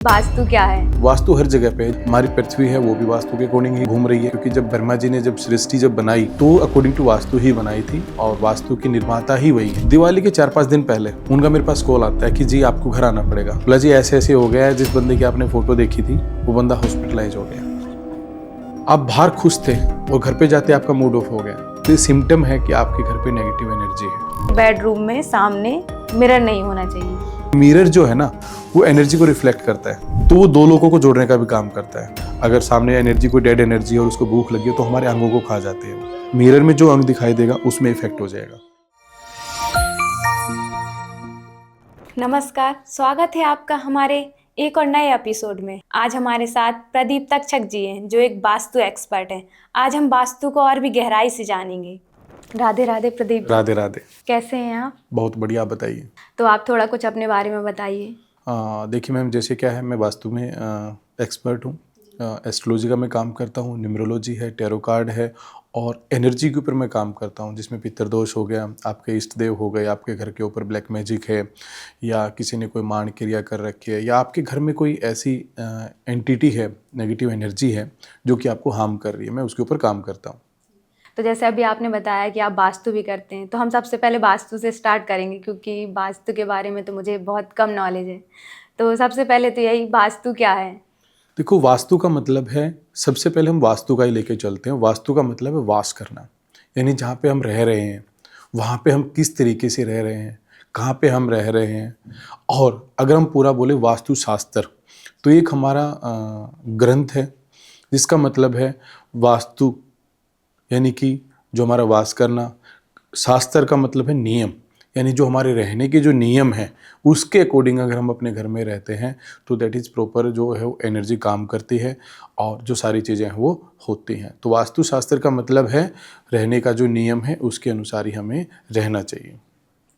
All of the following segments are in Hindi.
वास्तु क्या है? वास्तु हर जगह पे है। हमारी पृथ्वी है वो भी वास्तु के अकॉर्डिंग ही घूम रही है, क्योंकि जब ब्रह्मा जी ने जब सृष्टि बनाई तो अकॉर्डिंग टू वास्तु ही बनाई थी और वास्तु की निर्माता ही वही है। दिवाली के 4-5 दिन पहले उनका मेरे पास कॉल आता है कि जी आपको घर आना पड़ेगा। बोला जी ऐसे ऐसे हो गया है, जिस बंदे की आपने फोटो देखी थी वो बंदा हॉस्पिटलाइज हो गया। आप बाहर खुश थे और घर पे जाते आपका मूड ऑफ हो गया, तो ये सिम्टम है कि आपके घर पे नेगेटिव एनर्जी है। बेडरूम में सामने मिरर नहीं होना चाहिए। मिरर जो है ना वो एनर्जी को रिफ्लेक्ट करता है, तो वो दो लोगों को जोड़ने का भी काम करता है। अगर सामने एनर्जी कोई डेड एनर्जी है और उसको भूख लगी है तो हमारे अंगों को खा जाते हैं। मिरर में जो अंग दिखाई देगा उसमें इफेक्ट हो जाएगा। नमस्कार, स्वागत है आपका हमारे एक और नए एपिसोड में। आज हमारे साथ प्रदीप तक्षक जी हैं, जो एक वास्तु एक्सपर्ट हैं। आज हम वास्तु को और भी गहराई से जानेंगे। राधे राधे प्रदीप जी। राधे राधे। कैसे हैं आप? बहुत बढ़िया, आप बताइए। तो आप थोड़ा कुछ अपने बारे में बताइए। देखिए मैम, जैसे क्या है, मैं वास्तु में एक्सपर्ट हूँ। एस्ट्रोलॉजी का मैं काम करता हूँ, न्यूमरोलॉजी है, टैरो कार्ड है और एनर्जी के ऊपर मैं काम करता हूँ, जिसमें पितृदोष हो गया, आपके इष्ट देव हो गए, आपके घर के ऊपर ब्लैक मैजिक है या किसी ने कोई मांड क्रिया कर रखी है या आपके घर में कोई ऐसी एंटिटी है, नेगेटिव एनर्जी है जो कि आपको हार्म कर रही है, मैं उसके ऊपर काम करता हूँ। तो जैसे अभी आपने बताया कि आप वास्तु भी करते हैं, तो हम सबसे पहले वास्तु से स्टार्ट करेंगे, क्योंकि वास्तु के बारे में तो मुझे बहुत कम नॉलेज है। तो सबसे पहले तो यही, वास्तु क्या है? देखो, वास्तु का मतलब है, सबसे पहले हम वास्तु का ही लेके चलते हैं। वास्तु का मतलब है वास करना, यानी जहाँ पे हम रह रहे हैं वहाँ पे हम किस तरीके से रह रहे हैं, कहाँ पे हम रह रहे हैं। और अगर हम पूरा बोले वास्तु शास्त्र, तो एक हमारा ग्रंथ है जिसका मतलब है वास्तु, यानी कि जो हमारा वास करना। शास्त्र का मतलब है नियम, यानी जो हमारे रहने के जो नियम हैं उसके अकॉर्डिंग अगर हम अपने घर में रहते हैं तो दैट इज़ प्रॉपर जो है वो एनर्जी काम करती है और जो सारी चीज़ें हैं वो होती हैं। तो वास्तु शास्त्र का मतलब है रहने का जो नियम है उसके अनुसार ही हमें रहना चाहिए।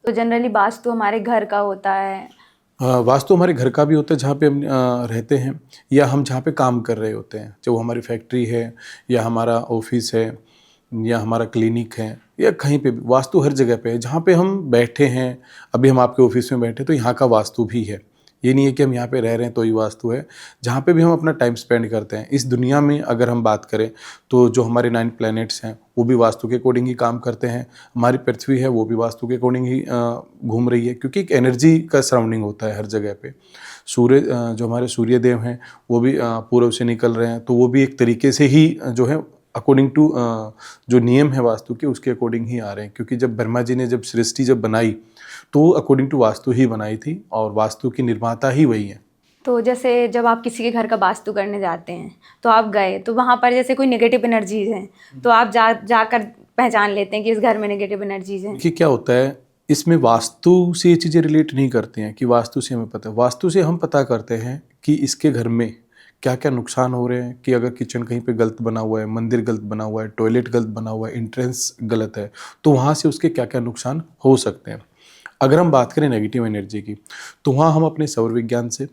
तो जनरली वास्तु हमारे घर का होता है। वास्तु हमारे घर का भी होता है जहाँ पे हम रहते हैं, या हम जहाँ पे काम कर रहे होते हैं, चाहे वो हमारी फैक्ट्री है या हमारा ऑफिस है या हमारा क्लिनिक है या कहीं पे भी। वास्तु हर जगह पे है। जहाँ पे हम बैठे हैं, अभी हम आपके ऑफिस में बैठे तो यहाँ का वास्तु भी है। ये नहीं है कि हम यहाँ पे रह रहे हैं तो ही वास्तु है। जहाँ पे भी हम अपना टाइम स्पेंड करते हैं इस दुनिया में, अगर हम बात करें तो जो हमारे 9 प्लैनेट्स हैं वो भी वास्तु के अकॉर्डिंग ही काम करते हैं। हमारी पृथ्वी है वो भी वास्तु के अकॉर्डिंग ही घूम रही है, क्योंकि एक एनर्जी का सराउंडिंग होता है हर जगह पे। सूर्य, जो हमारे सूर्य देव हैं वो भी पूर्व से निकल रहे हैं, तो वो भी एक तरीके से ही जो है अकॉर्डिंग टू जो नियम है वास्तु के उसके अकॉर्डिंग ही आ रहे हैं। क्योंकि जब ब्रह्मा जी ने जब सृष्टि बनाई तो अकॉर्डिंग टू वास्तु ही बनाई थी और वास्तु की निर्माता ही वही है। तो जैसे जब आप किसी के घर का वास्तु करने जाते हैं तो आप गए, तो वहाँ पर जैसे कोई नेगेटिव एनर्जीज हैं तो आप जाकर पहचान लेते हैं कि इस घर में नेगेटिव एनर्जीज हैं। कि क्या होता है, इसमें वास्तु से ये चीज़ें रिलेट नहीं करती हैं कि वास्तु से हमें पता है। वास्तु से हम पता करते हैं कि इसके घर में क्या क्या नुकसान हो रहे हैं, कि अगर किचन कहीं पे गलत बना हुआ है, मंदिर गलत बना हुआ है, टॉयलेट गलत बना हुआ है, एंट्रेंस गलत है, तो वहाँ से उसके क्या क्या नुकसान हो सकते हैं। अगर हम बात करें नेगेटिव एनर्जी की, तो वहाँ हम अपने सौर विज्ञान से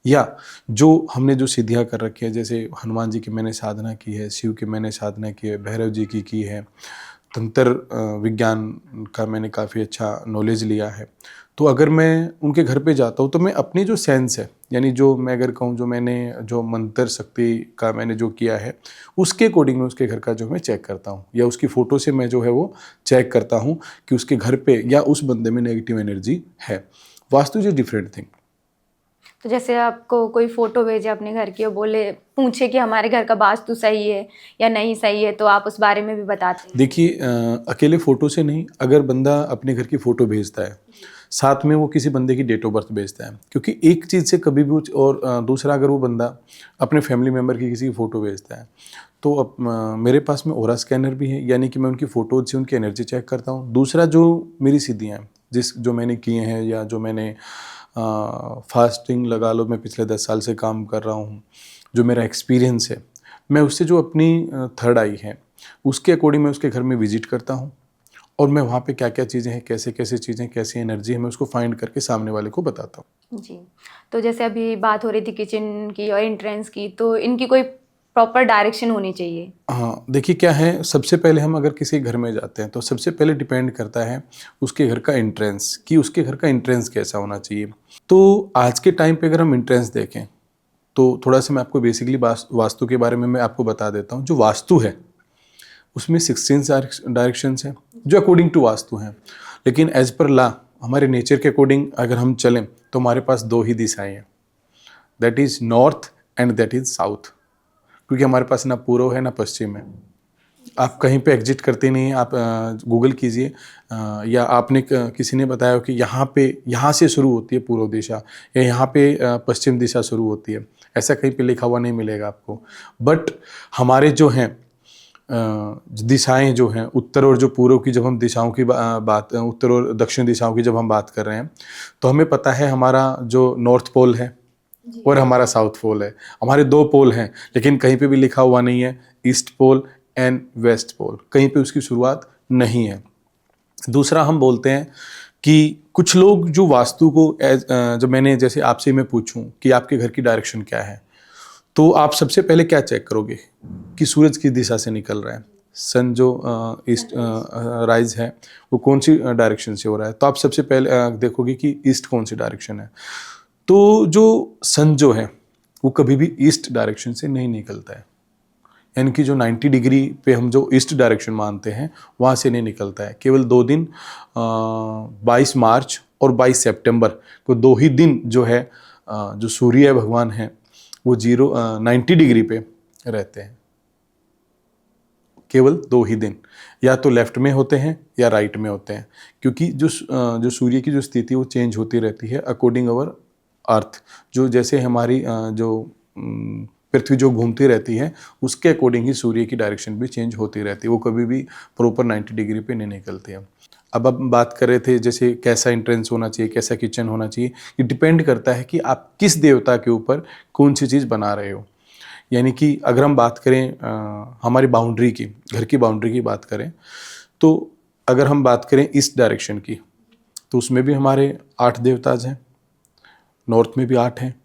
या जो हमने जो सिद्धियाँ कर रखी है, जैसे हनुमान जी की मैंने साधना की है, शिव की मैंने साधना की है, भैरव जी की है, तंत्र विज्ञान का मैंने काफ़ी अच्छा नॉलेज लिया है। तो अगर मैं उनके घर पे जाता हूँ तो मैं अपनी जो सेंस है, यानी जो मैं अगर कहूँ जो मैंने जो मंत्र शक्ति का मैंने जो किया है उसके अकॉर्डिंग मैं उसके घर का जो मैं चेक करता हूँ, या उसकी फ़ोटो से मैं जो है वो चेक करता हूँ कि उसके घर पे या उस बंदे में नेगेटिव एनर्जी है। Vastu is a different thing. तो जैसे आपको कोई फोटो भेजे अपने घर की और बोले, पूछे कि हमारे घर का वास्तु सही है या नहीं सही है, तो आप उस बारे में भी बताते हैं? देखिए, अकेले फ़ोटो से नहीं, अगर बंदा अपने घर की फ़ोटो भेजता है साथ में वो किसी बंदे की डेट ऑफ बर्थ भेजता है, क्योंकि एक चीज़ से कभी भी और दूसरा अगर वो बंदा अपने फैमिली मेम्बर की किसी की फ़ोटो भेजता है तो अब मेरे पास में ऑरा स्कैनर भी है, यानी कि मैं उनकी फ़ोटोज से उनकी एनर्जी चेक करता हूँ। दूसरा जो मेरी सिद्धियाँ हैं जो मैंने किए हैं या जो मैंने फास्टिंग लगा लो, मैं पिछले 10 साल से काम कर रहा हूँ, जो मेरा एक्सपीरियंस है, मैं उससे जो अपनी थर्ड आई है उसके अकॉर्डिंग मैं उसके घर में विजिट करता हूँ और मैं वहाँ पे क्या क्या चीज़ें हैं, कैसे कैसे चीज़ें, कैसी एनर्जी है, मैं उसको फाइंड करके सामने वाले को बताता हूँ। जी। तो जैसे अभी बात हो रही थी किचन की और एंट्रेंस की, तो इनकी कोई प्रॉपर डायरेक्शन होनी चाहिए? हाँ, देखिए क्या है, सबसे पहले हम अगर किसी घर में जाते हैं तो सबसे पहले डिपेंड करता है उसके घर का एंट्रेंस, कि उसके घर का एंट्रेंस कैसा होना चाहिए। तो आज के टाइम पे अगर हम एंट्रेंस देखें तो थोड़ा सा मैं आपको बेसिकली वास्तु के बारे में मैं आपको बता देता हूँ। जो वास्तु है उसमें 16 डायरेक्शंस हैं जो अकॉर्डिंग टू वास्तु हैं, लेकिन एज पर लॉ हमारे नेचर के अकॉर्डिंग अगर हम चलें तो हमारे पास 2 ही दिशाएं हैं, that is north and that is south. क्योंकि हमारे पास ना पूर्व है ना पश्चिम है। आप कहीं पे एग्जिट करते नहीं हैं, आप गूगल कीजिए या आपने किसी ने बताया हो कि यहाँ से शुरू होती है पूर्व दिशा या यहाँ पे पश्चिम दिशा शुरू होती है, ऐसा कहीं पे लिखा हुआ नहीं मिलेगा आपको। बट हमारे जो हैं दिशाएं जो हैं उत्तर और जो पूर्व की, जब हम दिशाओं की बात उत्तर और दक्षिण दिशाओं की जब हम बात कर रहे हैं तो हमें पता है हमारा जो नॉर्थ पोल है और हमारा साउथ पोल है। हमारे 2 पोल हैं, लेकिन कहीं पे भी लिखा हुआ नहीं है ईस्ट पोल एंड वेस्ट पोल, कहीं पे उसकी शुरुआत नहीं है। दूसरा हम बोलते हैं कि कुछ लोग जो वास्तु को जब मैंने जैसे आपसे मैं पूछूं कि आपके घर की डायरेक्शन क्या है, तो आप सबसे पहले क्या चेक करोगे कि सूरज किस दिशा से निकल रहा है, सन जो ईस्ट राइज है वो कौन सी डायरेक्शन से हो रहा है। तो आप सबसे पहले देखोगे कि ईस्ट कौन सी डायरेक्शन है। तो जो सन जो है वो कभी भी ईस्ट डायरेक्शन से नहीं निकलता है, यानी कि जो 90 डिग्री पे हम जो ईस्ट डायरेक्शन मानते हैं वहाँ से नहीं निकलता है। केवल 2 दिन 22 मार्च और 22 सितंबर को 2 ही दिन जो है जो सूर्य भगवान हैं वो 90 डिग्री पे रहते हैं। केवल 2 ही दिन, या तो लेफ्ट में होते हैं या राइट में होते हैं, क्योंकि जो सूर्य की जो स्थिति वो चेंज होती रहती है अकॉर्डिंग अवर अर्थ। जो जैसे हमारी जो पृथ्वी जो घूमती रहती है उसके अकॉर्डिंग ही सूर्य की डायरेक्शन भी चेंज होती रहती है, वो कभी भी प्रॉपर 90 डिग्री पे नहीं निकलती है। अब हम बात कर रहे थे जैसे कैसा एंट्रेंस होना चाहिए, कैसा किचन होना चाहिए, ये डिपेंड करता है कि आप किस देवता के ऊपर कौन सी चीज़ बना रहे हो। यानी कि अगर हम बात करें हमारी बाउंड्री की, घर की बाउंड्री की बात करें, तो अगर हम बात करें ईस्ट डायरेक्शन की तो उसमें भी हमारे 8 देवताज हैं, नॉर्थ में भी 8 हैं,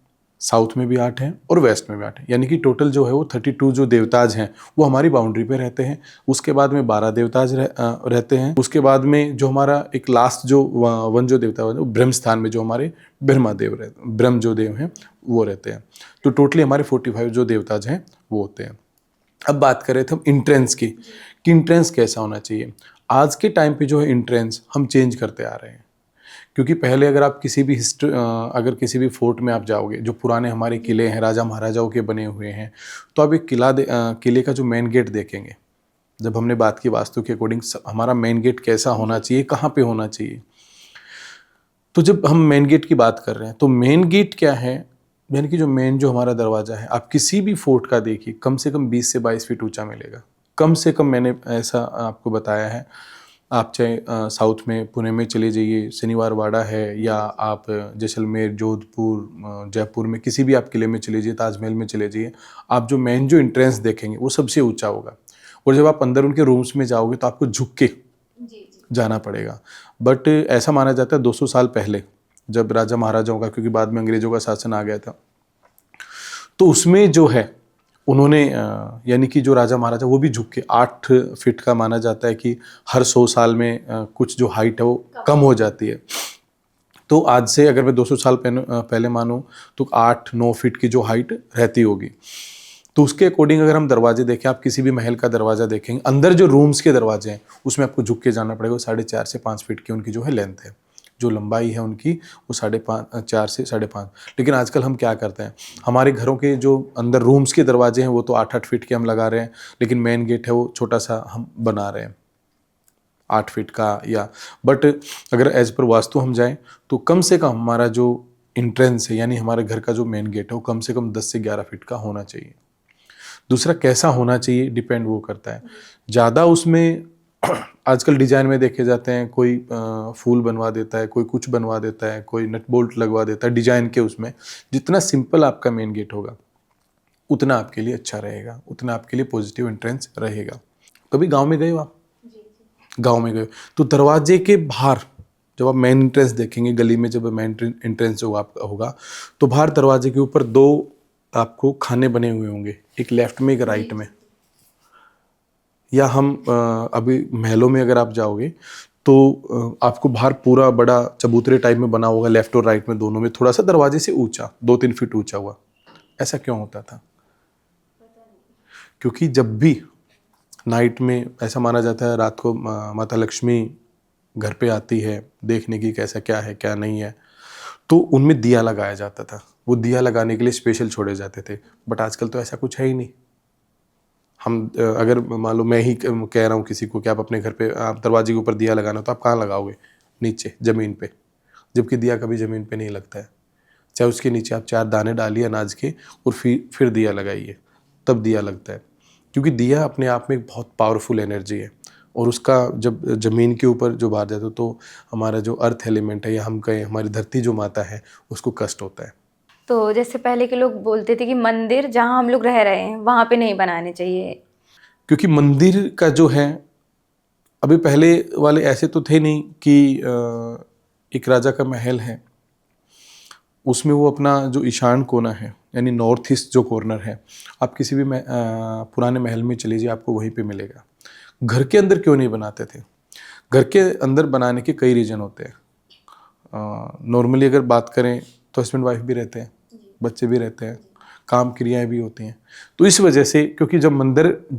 साउथ में भी 8 हैं और वेस्ट में भी 8 हैं। यानी कि टोटल जो है वो 32 जो देवताज हैं वो हमारी बाउंड्री पे रहते हैं। उसके बाद में 12 देवताज रहते हैं। उसके बाद में जो हमारा एक लास्ट जो वन जो देवता है वो ब्रह्म स्थान में जो हमारे ब्रह्मा देव रहते, ब्रह्म जो देव हैं वो रहते हैं। तो टोटली हमारे 45 जो देवताज हैं वो होते हैं। अब बात करें थे हम इंट्रेंस की कि इंट्रेंस कैसा होना चाहिए। आज के टाइम पे जो है इंट्रेंस हम चेंज करते आ रहे हैं, क्योंकि पहले अगर आप किसी भी फोर्ट में आप जाओगे, जो पुराने हमारे किले हैं राजा महाराजाओं के बने हुए हैं, तो आप एक किले का जो मेन गेट देखेंगे। जब हमने बात की वास्तु के अकॉर्डिंग हमारा मेन गेट कैसा होना चाहिए, कहाँ पे होना चाहिए, तो जब हम मेन गेट की बात कर रहे हैं तो मेन गेट क्या है, यानी कि जो मेन जो हमारा दरवाज़ा है, आप किसी भी फोर्ट का देखिए कम से कम 20 से 22 फीट ऊंचा मिलेगा, कम से कम। मैंने ऐसा आपको बताया है। आप चाहे साउथ में पुणे में चले जाइए, शनिवार वाड़ा है, या आप जैसलमेर, जोधपुर, जयपुर में किसी भी आप किले में चले जाइए, ताजमहल में चले जाइए, आप जो मेन जो एंट्रेंस देखेंगे वो सबसे ऊंचा होगा। और जब आप अंदर उनके रूम्स में जाओगे तो आपको झुक के जाना पड़ेगा। बट ऐसा माना जाता है 200 साल पहले जब राजा महाराजाओं का, क्योंकि बाद में अंग्रेजों का शासन आ गया था, तो उसमें जो है उन्होंने यानी कि जो राजा महाराजा वो भी झुक के 8 फीट का माना जाता है कि हर 100 साल में कुछ जो हाइट है वो कम हो जाती है। तो आज से अगर मैं 200 साल पहले मानूं तो 8-9 फीट की जो हाइट रहती होगी। तो उसके अकॉर्डिंग अगर हम दरवाजे देखें, आप किसी भी महल का दरवाजा देखेंगे, अंदर जो रूम्स के दरवाजे हैं उसमें आपको झुक के जाना पड़ेगा। 4.5 से 5 फीट की उनकी जो है लेंथ है, जो लंबाई है उनकी वो 4.5 से 5.5। लेकिन आजकल हम क्या करते हैं, हमारे घरों के जो अंदर रूम्स के दरवाजे हैं वो तो 8-8 फीट के हम लगा रहे हैं, लेकिन मेन गेट है वो छोटा सा हम बना रहे हैं 8 फीट का। या बट अगर एज पर वास्तु हम जाएं तो कम से कम हमारा जो इंट्रेंस है, यानी हमारे घर का जो मेन गेट है वो कम से कम 10 से 11 फीट का होना चाहिए। दूसरा कैसा होना चाहिए डिपेंड वो करता है ज़्यादा उसमें आजकल डिजाइन में देखे जाते हैं, कोई फूल बनवा देता है, कोई कुछ बनवा देता है, कोई नट बोल्ट लगवा देता है डिजाइन के उसमें। जितना सिंपल आपका मेन गेट होगा उतना आपके लिए अच्छा रहेगा, उतना आपके लिए पॉजिटिव एंट्रेंस रहेगा। कभी गांव में गए हो आप? गांव में गए तो दरवाजे के बाहर जब आप मेन एंट्रेंस देखेंगे, गली में जब मेन एंट्रेंस जो आपका होगा तो बाहर दरवाजे के ऊपर 2 आपको खाने बने हुए होंगे, एक लेफ्ट में एक राइट में। या हम अभी महलों में अगर आप जाओगे तो आपको बाहर पूरा बड़ा चबूतरे टाइप में बना होगा, लेफ्ट और राइट में दोनों में, थोड़ा सा दरवाजे से ऊंचा 2-3 फीट ऊंचा हुआ। ऐसा क्यों होता था? क्योंकि जब भी नाइट में ऐसा माना जाता है रात को माता लक्ष्मी घर पे आती है देखने की कैसा क्या है क्या नहीं है, तो उनमें दिया लगाया जाता था। वो दिया लगाने के लिए स्पेशल छोड़े जाते थे। बट आजकल तो ऐसा कुछ है ही नहीं। हम अगर मान लो मैं ही कह रहा हूँ किसी को कि आप अपने घर पे आप दरवाजे के ऊपर दिया लगाना, तो आप कहाँ लगाओगे? नीचे ज़मीन पे, जबकि दिया कभी ज़मीन पे नहीं लगता है। चाहे उसके नीचे आप 4 दाने डालिए अनाज के और फिर दिया लगाइए, तब दिया लगता है। क्योंकि दिया अपने आप में एक बहुत पावरफुल एनर्जी है, और उसका जब ज़मीन के ऊपर जो बाहर जाता है तो हमारा जो अर्थ एलिमेंट है, या हम कहें हमारी धरती जो माता है, उसको कष्ट होता है। तो जैसे पहले के लोग बोलते थे कि मंदिर जहाँ हम लोग रह रहे हैं वहाँ पे नहीं बनाने चाहिए। क्योंकि मंदिर का जो है, अभी पहले वाले ऐसे तो थे नहीं कि एक राजा का महल है, उसमें वो अपना जो ईशान कोना है यानी नॉर्थ ईस्ट जो कॉर्नर है, आप किसी भी पुराने महल में चले जाइए आपको वहीं पे मिलेगा। घर के अंदर क्यों नहीं बनाते थे? घर के अंदर बनाने के कई रीज़न होते हैं। नॉर्मली अगर बात करें तो हस्बैंड वाइफ भी रहते हैं, बच्चे भी रहते हैं, काम क्रियाएं भी होती हैं। तो इस वजह से, क्योंकि जब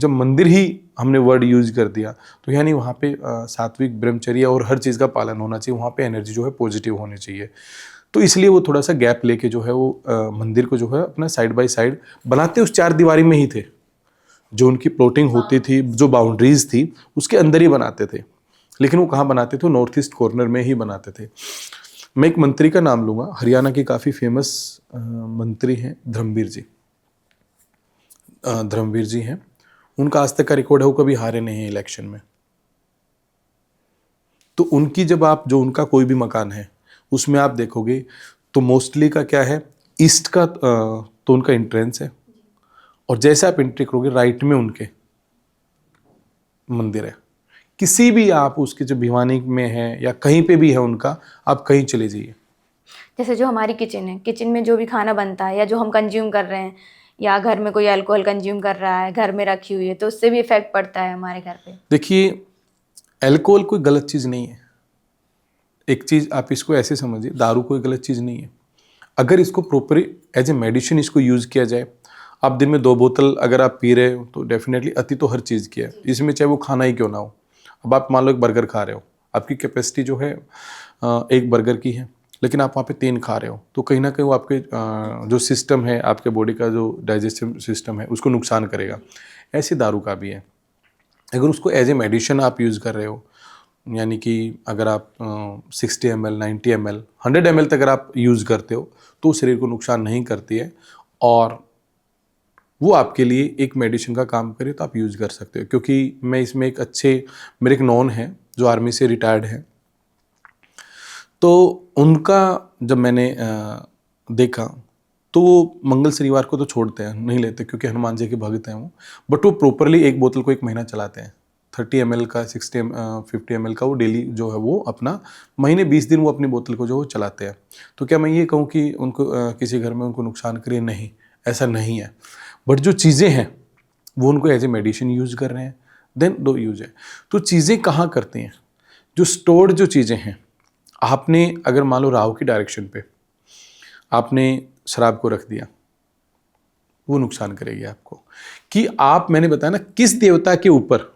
मंदिर ही हमने वर्ड यूज कर दिया, तो यानी वहाँ पे सात्विक ब्रह्मचर्य और हर चीज़ का पालन होना चाहिए, वहाँ पे एनर्जी जो है पॉजिटिव होनी चाहिए। तो इसलिए वो थोड़ा सा गैप लेके जो है वो मंदिर को जो है अपना साइड बाय साइड बनाते उस 4 दीवारी में ही थे। जो उनकी प्लॉटिंग होती थी, जो बाउंड्रीज थी, उसके अंदर ही बनाते थे। लेकिन वो कहाँ बनाते थे? नॉर्थ ईस्ट कॉर्नर में ही बनाते थे। मैं एक मंत्री का नाम लूँगा, हरियाणा के काफ़ी फेमस मंत्री हैं धर्मवीर जी। धर्मवीर जी हैं, उनका आज तक का रिकॉर्ड है वो कभी हारे नहीं है इलेक्शन में। तो उनकी जब आप जो उनका कोई भी मकान है उसमें आप देखोगे तो मोस्टली का क्या है, ईस्ट का तो उनका एंट्रेंस है, और जैसे आप एंट्री करोगे राइट में उनके मंदिर है। किसी भी आप उसके जो भिवानी में है या कहीं पे भी है उनका, आप कहीं चले जाइए। जैसे जो हमारी किचन है, किचन में जो भी खाना बनता है या जो हम कंज्यूम कर रहे हैं, या घर में कोई अल्कोहल कंज्यूम कर रहा है घर में रखी हुई है, तो उससे भी इफेक्ट पड़ता है हमारे घर पे। देखिए, अल्कोहल कोई गलत चीज़ नहीं है। एक चीज़ आप इसको ऐसे समझिए, दारू कोई गलत चीज़ नहीं है। अगर इसको प्रॉपर एज ए मेडिसिन इसको यूज़ किया जाए, आप दिन में 2 बोतल अगर आप पी रहे हो तो डेफिनेटली अति तो हर चीज़ की है, इसमें चाहे वो खाना ही क्यों ना हो। अब आप मान लो एक बर्गर खा रहे हो, आपकी कैपेसिटी जो है एक बर्गर की है, लेकिन आप वहाँ पे 3 खा रहे हो, तो कहीं ना कहीं वो आपके जो सिस्टम है, आपके बॉडी का जो डाइजेस्टिव सिस्टम है, उसको नुकसान करेगा। ऐसे दारू का भी है। अगर उसको एज ए मेडिसिन आप यूज़ कर रहे हो, यानी कि अगर आप 60 ml 90 ml 100 ml तक अगर आप यूज़ करते हो तो शरीर को नुकसान नहीं करती है, और वो आपके लिए एक मेडिसिन का काम करे तो आप यूज़ कर सकते हो। क्योंकि मैं इसमें एक अच्छे, मेरे एक नॉन है जो आर्मी से रिटायर्ड है, तो उनका जब मैंने देखा तो वो मंगल शनिवार को तो छोड़ते हैं, नहीं लेते, क्योंकि हनुमान जी के भक्त हैं वो, बट वो प्रॉपरली एक बोतल को 1 महीना चलाते हैं। 30 ml का 50 ml का वो डेली जो है वो अपना महीने 20 दिन वो अपनी बोतल को जो वो चलाते हैं। तो क्या मैं ये कहूँ कि उनको किसी घर में उनको नुकसान करे? नहीं, ऐसा नहीं है। बट जो चीज़ें हैं वो उनको एज ए मेडिसिन यूज़ कर रहे हैं, देन दो यूज है। तो चीज़ें कहाँ करती हैं? जो स्टोर्ड जो चीज़ें हैं, आपने अगर मान लो राहु की डायरेक्शन पे आपने शराब को रख दिया, वो नुकसान करेगी आपको। कि आप, मैंने बताया ना, किस देवता के ऊपर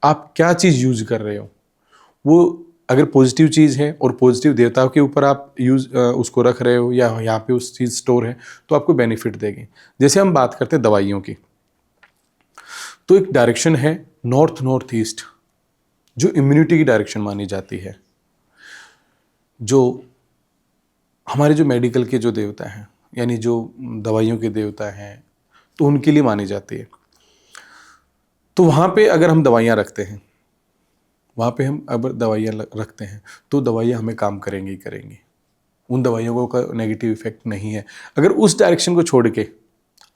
आप क्या चीज़ यूज कर रहे हो, वो अगर पॉजिटिव चीज़ है और पॉजिटिव देवताओं के ऊपर आप उसको रख रहे हो या यहाँ पे उस चीज़ स्टोर है, तो आपको बेनिफिट देगी। जैसे हम बात करते हैं दवाइयों की, तो एक डायरेक्शन है नॉर्थ ईस्ट, जो इम्यूनिटी की डायरेक्शन मानी जाती है। जो हमारे जो मेडिकल के जो देवता हैं, यानी जो दवाइयों के देवता हैं, तो उनके लिए मानी जाती है। तो वहाँ पे अगर हम दवाइयाँ रखते हैं, वहाँ पे हम अगर दवाइयाँ रखते हैं तो दवाइयाँ हमें काम करेंगी ही करेंगी। उन दवाइयों का नेगेटिव इफेक्ट नहीं है। अगर उस डायरेक्शन को छोड़ के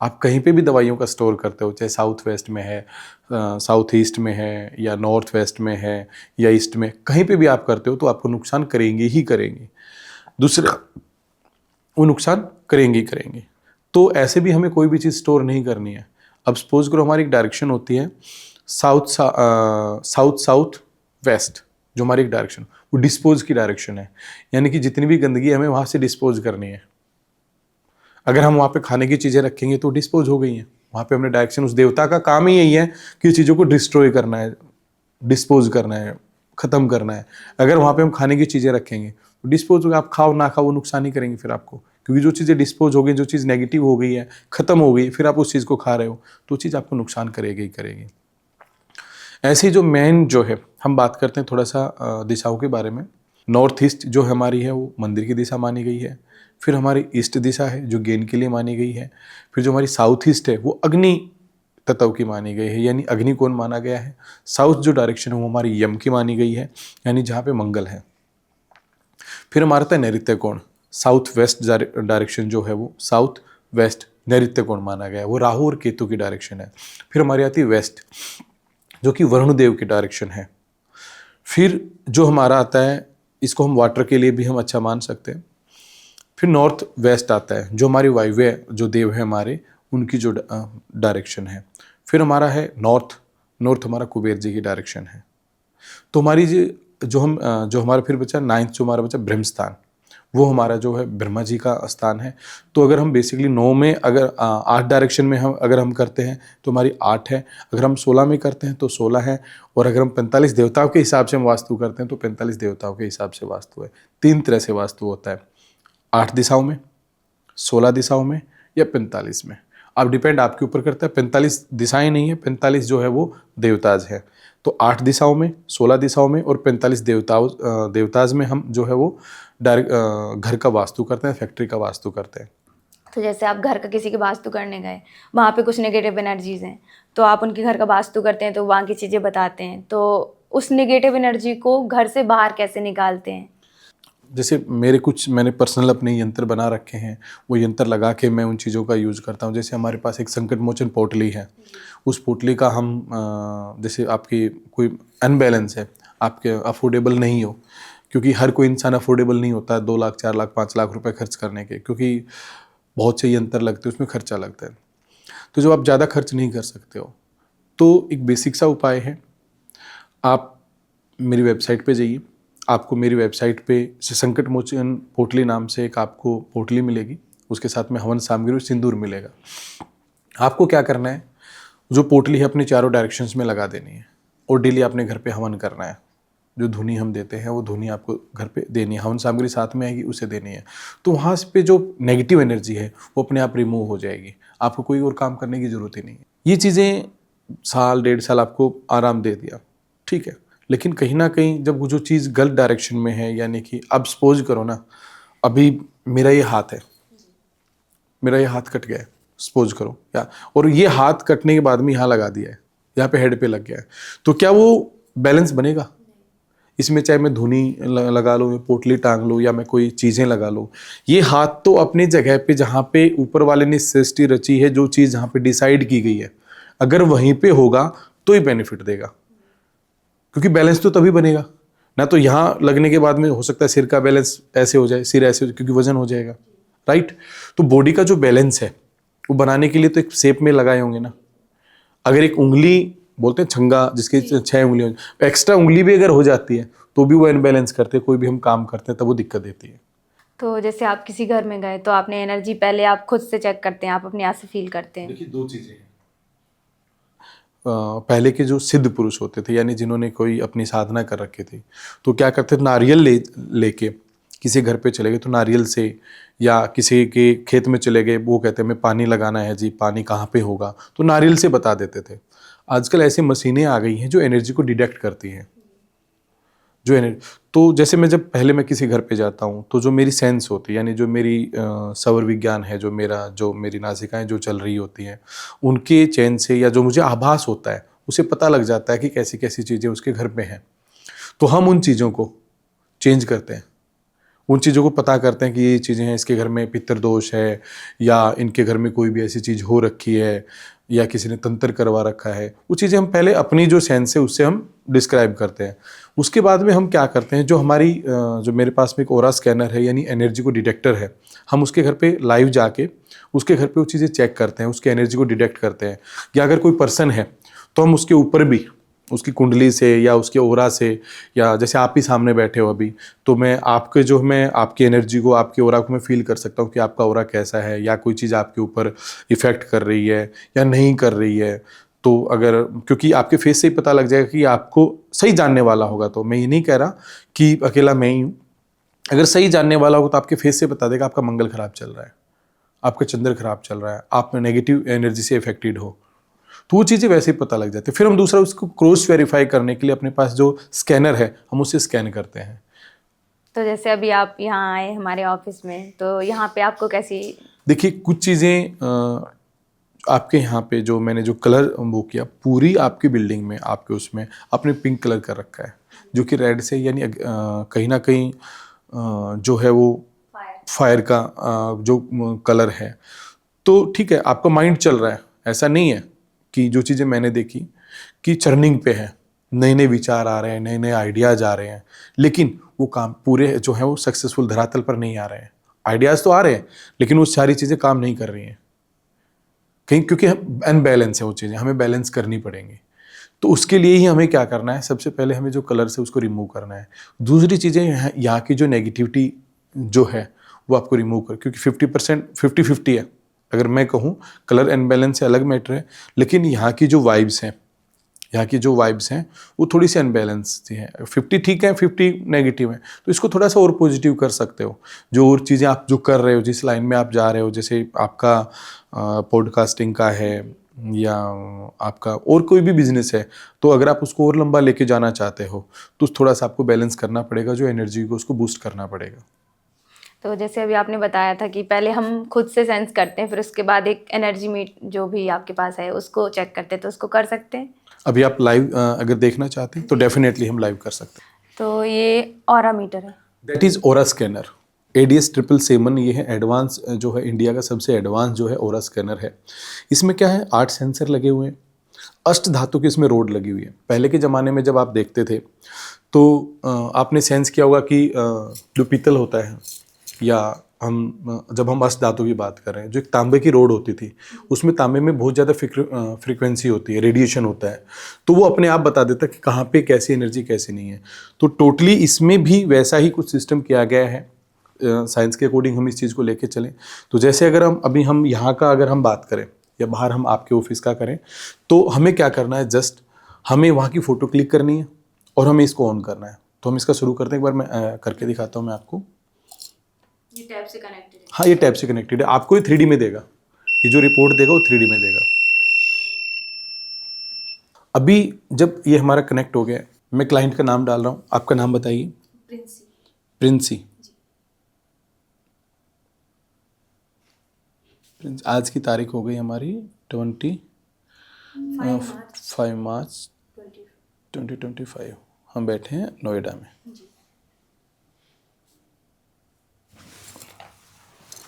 आप कहीं पे भी दवाइयों का स्टोर करते हो, चाहे साउथ वेस्ट में है, साउथ ईस्ट में है, या नॉर्थ वेस्ट में है, या ईस्ट में, कहीं पे भी आप करते हो, तो आपको नुकसान करेंगे ही करेंगे। दूसरा, वो नुकसान करेंगे ही करेंगे। तो ऐसे भी हमें कोई भी चीज़ स्टोर नहीं करनी है। अब सपोज करो हमारी एक डायरेक्शन होती है साउथ वेस्ट, जो हमारी एक डायरेक्शन, वो डिस्पोज की डायरेक्शन है, यानी कि जितनी भी गंदगी हमें वहाँ से डिस्पोज करनी है। अगर हम वहाँ पे खाने की चीज़ें रखेंगे तो डिस्पोज हो गई हैं, वहाँ पे हमने डायरेक्शन, उस देवता का काम ही यही है कि चीज़ों को डिस्ट्रॉय करना है, डिस्पोज करना है, ख़त्म करना है। अगर वहाँ पे हम खाने की चीज़ें रखेंगे तो डिस्पोज हो गया, आप खाओ ना खाओ वो नुकसान ही करेंगे फिर आपको, क्योंकि जो चीज़ें डिस्पोज हो गई, जो चीज़ नेगेटिव हो गई है, ख़त्म हो गई, फिर आप उस चीज़ को खा रहे हो तो वो चीज़ आपको नुकसान करेगी ही करेगी। ऐसी जो मेन जो है, हम बात करते हैं थोड़ा सा दिशाओं के बारे में। नॉर्थ ईस्ट जो हमारी है वो मंदिर की दिशा मानी गई है। फिर हमारी ईस्ट दिशा है जो गेन के लिए मानी गई है। फिर जो हमारी साउथ ईस्ट है वो अग्नि तत्व की मानी गई है, यानी अग्नि कोण माना गया है। साउथ जो डायरेक्शन है वो हमारी यम की मानी गई है, यानी जहाँ पे मंगल है। फिर हमारा था नैऋत्य कोण, साउथ वेस्ट डायरेक्शन जो है वो साउथ वेस्ट नैऋत्य कोण माना गया है, वो राहु और केतु की डायरेक्शन है। फिर हमारी आती है वेस्ट जो कि वरुण देव की डायरेक्शन है। फिर जो हमारा आता है, इसको हम वाटर के लिए भी हम अच्छा मान सकते हैं। फिर नॉर्थ वेस्ट आता है जो हमारी वायव्य जो देव है हमारे, उनकी जो डायरेक्शन है। फिर हमारा है नॉर्थ हमारा कुबेर जी की डायरेक्शन है। तो हमारी जो हमारा फिर बचा नाइन्थ, जो हमारा बचा ब्रह्मस्थान, वो हमारा जो है ब्रह्मा जी का स्थान है। तो अगर हम बेसिकली 9 में अगर 8 डायरेक्शन में हम करते हैं तो हमारी 8 है, अगर हम 16 में करते हैं तो 16 है, और अगर हम 45 देवताओं के हिसाब से हम वास्तु करते हैं तो 45 देवताओं के हिसाब से वास्तु है। 3 तरह से वास्तु होता है, 8 दिशाओं में, 16 दिशाओं में या 45 में। अब डिपेंड आपके ऊपर करता है। 45 दिशाएं नहीं है, 45 जो है वो देवताज है। तो 8 दिशाओं में, 16 दिशाओं में और 45 देवताज में हम जो है वो डायरेक्ट घर का वास्तु करते हैं, फैक्ट्री का वास्तु करते हैं। तो जैसे आप घर का किसी के वास्तु करने गए, वहाँ पे कुछ नेगेटिव एनर्जीज हैं, तो आप उनके घर का वास्तु करते हैं तो वहाँ की चीज़ें बताते हैं, तो उस नेगेटिव एनर्जी को घर से बाहर कैसे निकालते हैं? जैसे मैंने पर्सनल अपने यंत्र बना रखे हैं, वो यंत्र लगा के मैं उन चीज़ों का यूज़ करता हूँ। जैसे हमारे पास एक संकट मोचन पोटली है, उस पोटली का हम जैसे आपकी कोई अनबैलेंस है, आपके अफोर्डेबल नहीं हो, क्योंकि हर कोई इंसान अफोर्डेबल नहीं होता 2 लाख 4 लाख 5 लाख रुपए खर्च करने के, क्योंकि बहुत से यंत्र लगते हैं, उसमें खर्चा लगता है। तो जब आप ज़्यादा खर्च नहीं कर सकते हो तो एक बेसिक सा उपाय है, आप मेरी वेबसाइट पे जाइए। आपको मेरी वेबसाइट पे संकट मोचन पोटली नाम से एक आपको पोटली मिलेगी, उसके साथ में हवन सामग्री और सिंदूर मिलेगा। आपको क्या करना है, जो पोटली है अपनी चारों डायरेक्शंस में लगा देनी है और डेली अपने घर पे हवन करना है। जो धुनी हम देते हैं वो धुनी आपको घर पे देनी है, हवन सामग्री साथ में आएगी, उसे देनी है। तो वहाँ पे जो नेगेटिव एनर्जी है वो अपने आप रिमूव हो जाएगी, आपको कोई और काम करने की ज़रूरत ही नहीं है। ये चीज़ें साल 1.5 साल आपको आराम दे दिया, ठीक है, लेकिन कहीं ना कहीं जब वो जो चीज़ गलत डायरेक्शन में है, यानी कि अब सपोज करो ना, अभी मेरा ये हाथ है, मेरा ये हाथ कट गया है, सपोज करो, या और ये हाथ कटने के बाद में यहाँ लगा दिया है, यहाँ पे हेड पे लग गया है, तो क्या वो बैलेंस बनेगा? इसमें चाहे मैं धुनी लगा लूँ, या पोटली टांग लूँ, या मैं कोई चीज़ें लगा लूँ, ये हाथ तो अपनी जगह पे जहाँ पे ऊपर वाले ने सृष्टि रची है, जो चीज़ जहाँ पे डिसाइड की गई है, अगर वहीं पे होगा तो ही बेनिफिट देगा, क्योंकि बैलेंस तो तभी बनेगा ना। तो यहाँ लगने के बाद में हो सकता है सिर का बैलेंस ऐसे हो जाए, सिर ऐसे हो जाए, क्योंकि वजन हो जाएगा, राइट। तो बॉडी का जो बैलेंस है वो बनाने के लिए तो एक शेप में लगाए होंगे ना। अगर एक उंगली, बोलते हैं छंगा जिसकी 6 उंगलियां, एक्स्ट्रा उंगली भी अगर हो जाती है तो भी वो इनबैलेंस करते हैं, कोई भी हम काम करते हैं तब वो दिक्कत देती है। तो जैसे आप किसी घर में गए तो आपने एनर्जी पहले आप खुद से चेक करते हैं, आप अपने आप से फील करते हैं? देखिए 2 चीज़ें हैं। पहले के जो सिद्ध पुरुष होते थे, यानी जिन्होंने कोई अपनी साधना कर रखी थी, तो क्या करते थे, नारियल लेके किसी घर पे चले गए तो नारियल से, या किसी के खेत में चले गए, वो कहते हैं हमें पानी लगाना है जी, पानी कहाँ पे होगा, तो नारियल से बता देते थे। आजकल ऐसी मशीनें आ गई हैं जो एनर्जी को डिटेक्ट करती हैं, जो एनर्जी। तो जैसे मैं किसी घर पे जाता हूँ तो जो मेरी सेंस होती है, यानी जो मेरी सौर विज्ञान है, जो मेरी नासिकाएं जो चल रही होती हैं, उनके चैन से, या जो मुझे आभास होता है, उसे पता लग जाता है कि कैसी कैसी चीज़ें उसके घर पे हैं। तो हम उन चीज़ों को चेंज करते हैं, उन चीज़ों को पता करते हैं कि ये चीज़ें हैं, इसके घर में पितृ दोष है, या इनके घर में कोई भी ऐसी चीज़ हो रखी है, या किसी ने तंत्र करवा रखा है। वो चीज़ें हम पहले अपनी जो सेंस है उससे हम डिस्क्राइब करते हैं। उसके बाद में हम क्या करते हैं, जो मेरे पास में एक ऑरा स्कैनर है, यानी एनर्जी को डिटेक्टर है, हम उसके घर पे लाइव जाके उसके घर पे वो चीज़ें चेक करते हैं, उसके एनर्जी को डिटेक्ट करते हैं। या अगर कोई पर्सन है तो हम उसके ऊपर भी उसकी कुंडली से या उसके ओरा से, या जैसे आप ही सामने बैठे हो अभी, तो मैं आपकी एनर्जी को, आपके ओरा को मैं फील कर सकता हूँ कि आपका ओरा कैसा है, या कोई चीज़ आपके ऊपर इफ़ेक्ट कर रही है या नहीं कर रही है। तो अगर, क्योंकि आपके फेस से ही पता लग जाएगा कि आपको सही जानने वाला होगा, तो मैं ये नहीं कह रहा कि अकेला मैं ही हूँ, अगर सही जानने वाला होगा तो आपके फेस से बता देगा आपका मंगल खराब चल रहा है, आपका चंद्र खराब चल रहा है, आप नेगेटिव एनर्जी से इफेक्टेड हो, तो वो चीज़ें वैसे ही पता लग जाती है। फिर हम दूसरा उसको क्रॉस वेरीफाई करने के लिए अपने पास जो स्कैनर है हम उससे स्कैन करते हैं। तो जैसे अभी आप यहाँ आए हमारे ऑफिस में, तो यहाँ पे आपको कैसी? देखिए, कुछ चीज़ें आपके यहाँ पे जो मैंने जो कलर वो किया, पूरी आपकी बिल्डिंग में आपके उसमें आपने पिंक कलर कर रखा है, जो कि रेड से, यानी कहीं ना कहीं जो है वो फायर का जो कलर है। तो ठीक है, आपका माइंड चल रहा है, ऐसा नहीं है कि जो चीज़ें मैंने देखी कि चर्निंग पे है, नए नए विचार आ रहे हैं, नए नए आइडियाज़ आ रहे हैं, लेकिन वो काम पूरे जो है वो सक्सेसफुल धरातल पर नहीं आ रहे हैं। आइडियाज़ तो आ रहे हैं लेकिन वो सारी चीज़ें काम नहीं कर रही हैं कहीं, क्योंकि अनबैलेंस है वो चीज़ें, हमें बैलेंस करनी पड़ेंगी। तो उसके लिए ही हमें क्या करना है, सबसे पहले हमें जो कलर से उसको रिमूव करना है। दूसरी चीज़ें यहाँ की जो नेगेटिविटी जो है वो आपको रिमूव कर, क्योंकि 50% 50-50 है। अगर मैं कहूँ कलर अनबैलेंस से अलग मैटर है, लेकिन यहाँ की जो वाइब्स हैं वो थोड़ी सी अनबैलेंस हैं। 50 ठीक है, 50 नेगेटिव है, तो इसको थोड़ा सा और पॉजिटिव कर सकते हो। जो और चीज़ें आप जो कर रहे हो, जिस लाइन में आप जा रहे हो, जैसे आपका पॉडकास्टिंग का है या आपका और कोई भी बिजनेस है, तो अगर आप उसको और लंबा लेके जाना चाहते हो तो थोड़ा सा आपको बैलेंस करना पड़ेगा, जो एनर्जी को उसको बूस्ट करना पड़ेगा। तो जैसे अभी आपने बताया था कि पहले हम खुद से सेंस करते हैं, फिर उसके बाद एक एनर्जी मीट जो भी आपके पास है उसको चेक करते हैं, तो उसको कर सकते हैं। अभी आप लाइव अगर देखना चाहते हैं तो डेफिनेटली हम लाइव कर सकते हैं। तो ये ऑरा मीटर है। That is aura scanner, ADS 777। ये है एडवांस, जो है इंडिया का सबसे एडवांस जो है ओरा स्कैनर है। इसमें क्या है, 8 सेंसर लगे हुए हैं, अष्ट धातु की इसमें रोड लगी हुई है। पहले के ज़माने में जब आप देखते थे तो आपने सेंस किया होगा कि जो पीतल होता है, या जब हम अष्ट धातु की बात कर रहे हैं, जो एक तांबे की रोड होती थी, उसमें तांबे में बहुत ज़्यादा फ्रीक्वेंसी होती है, रेडिएशन होता है, तो वो अपने आप बता देता है कि कहाँ पे कैसी एनर्जी कैसी नहीं है। तो टोटली इसमें भी वैसा ही कुछ सिस्टम किया गया है, साइंस के अकॉर्डिंग हम इस चीज़ को लेके चलें। तो जैसे अगर हम यहाँ का अगर हम बात करें, या बाहर हम आपके ऑफिस का करें, तो हमें क्या करना है, जस्ट हमें वहाँ की फ़ोटो क्लिक करनी है और हमें इसको ऑन करना है। तो हम इसका शुरू करते हैं, एक बार मैं करके दिखाता हूँ मैं आपको। ये टैब से कनेक्टेड है। हाँ, ये टैब से कनेक्टेड है, आपको ये 3D में देगा, ये जो रिपोर्ट देगा वो 3D में देगा। अभी जब ये हमारा कनेक्ट हो गया, मैं क्लाइंट का नाम डाल रहा हूँ, आपका नाम बताइए। प्रिंसी। आज की तारीख हो गई हमारी 5 मार्च 2025। हम बैठे हैं नोएडा में।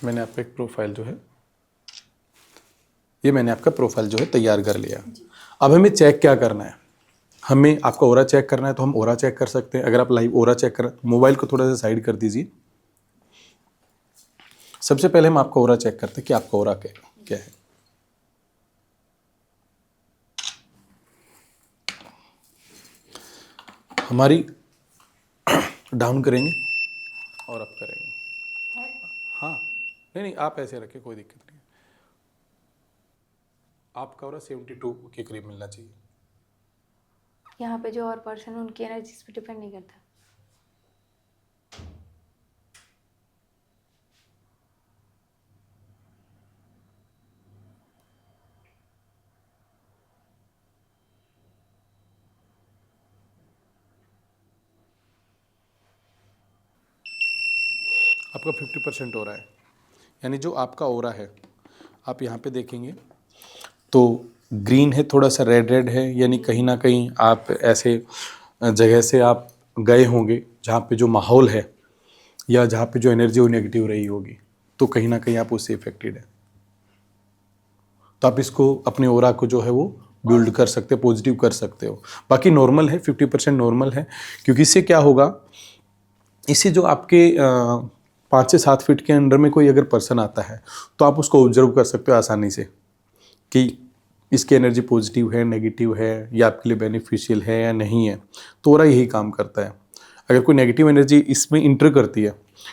मैंने आपका एक प्रोफाइल जो है, ये मैंने आपका प्रोफाइल जो है तैयार कर लिया। अब हमें चेक क्या करना है, हमें आपका ओरा चेक करना है, तो हम ओरा चेक कर सकते हैं। अगर आप लाइव ओरा चेक कर, मोबाइल को थोड़ा सा साइड कर दीजिए। सबसे पहले हम आपका ओरा चेक करते हैं कि आपका ओरा क्या है। हमारी डाउन करेंगे और अप करेंगे। हाँ, नहीं, आप ऐसे रखें, कोई दिक्कत नहीं। आपका ओरा 72 के करीब मिलना चाहिए। यहाँ पे जो और पर्सन है उनकी एनर्जी पे डिपेंड नहीं करता। आपका 50% हो रहा है, यानी जो आपका ओरा है, आप यहाँ पे देखेंगे तो ग्रीन है, थोड़ा सा रेड है, यानी कहीं ना कहीं आप ऐसे जगह से आप गए होंगे जहाँ पे जो माहौल है या जहाँ पे जो एनर्जी वो नेगेटिव रही होगी, तो कहीं ना कहीं आप उससे इफेक्टेड है। तो आप इसको अपने ओरा को जो है वो बिल्ड कर सकते हो, पॉजिटिव कर सकते हो। बाकी नॉर्मल है, 50% नॉर्मल है, क्योंकि इससे क्या होगा, इससे जो आपके 5 से 7 फीट के अंडर में कोई अगर पर्सन आता है तो आप उसको ऑब्जर्व कर सकते हो आसानी से कि इसकी एनर्जी पॉजिटिव है, नेगेटिव है, या आपके लिए बेनिफिशियल है या नहीं है। तो ओरा यही काम करता है। अगर कोई नेगेटिव एनर्जी इसमें इंटर करती है,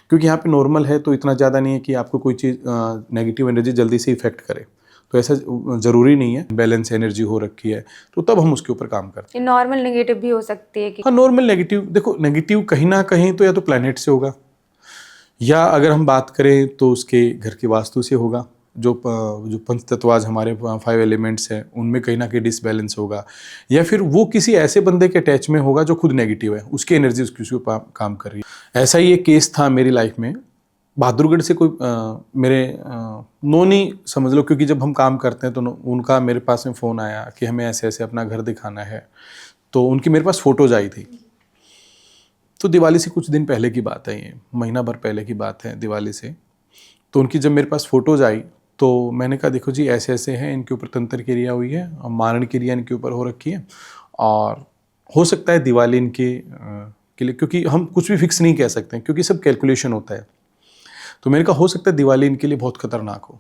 क्योंकि यहाँ पे नॉर्मल है तो इतना ज़्यादा नहीं है कि आपको कोई चीज़ नेगेटिव एनर्जी जल्दी से इफेक्ट करे, तो ऐसा ज़रूरी नहीं है। बैलेंस एनर्जी हो रखी है तो तब हम उसके ऊपर काम करते हैं। नॉर्मल नेगेटिव भी हो सकती है कि हाँ, नॉर्मल नेगेटिव, देखो नेगेटिव कहीं ना कहीं तो या तो प्लैनेट से होगा, या अगर हम बात करें तो उसके घर की वास्तु से होगा। जो पंच तत्व आज हमारे 5 एलिमेंट्स हैं उनमें कहीं ना कहीं डिसबैलेंस होगा, या फिर वो किसी ऐसे बंदे के अटैच में होगा जो खुद नेगेटिव है, उसकी एनर्जी उसके ऊपर काम कर रही है। ऐसा ही एक केस था मेरी लाइफ में। बहादुरगढ़ से कोई मेरे नोनी समझ लो, क्योंकि जब हम काम करते हैं तो उनका मेरे पास में फ़ोन आया कि हमें ऐसे ऐसे अपना घर दिखाना है, तो उनकी मेरे पास फ़ोटोज आई थी। तो दिवाली से कुछ दिन पहले की बात है, ये महीना भर पहले की बात है दिवाली से। तो उनकी जब मेरे पास फ़ोटोज़ आई तो मैंने कहा देखो जी ऐसे ऐसे हैं, इनके ऊपर तंत्र क्रिया हुई है और मारण क्रिया इनके ऊपर हो रखी है, और हो सकता है दिवाली इनके के लिए, क्योंकि हम कुछ भी फिक्स नहीं कह सकते क्योंकि सब कैलकुलेशन होता है। तो मैंने कहा हो सकता है दिवाली इनके लिए बहुत खतरनाक हो,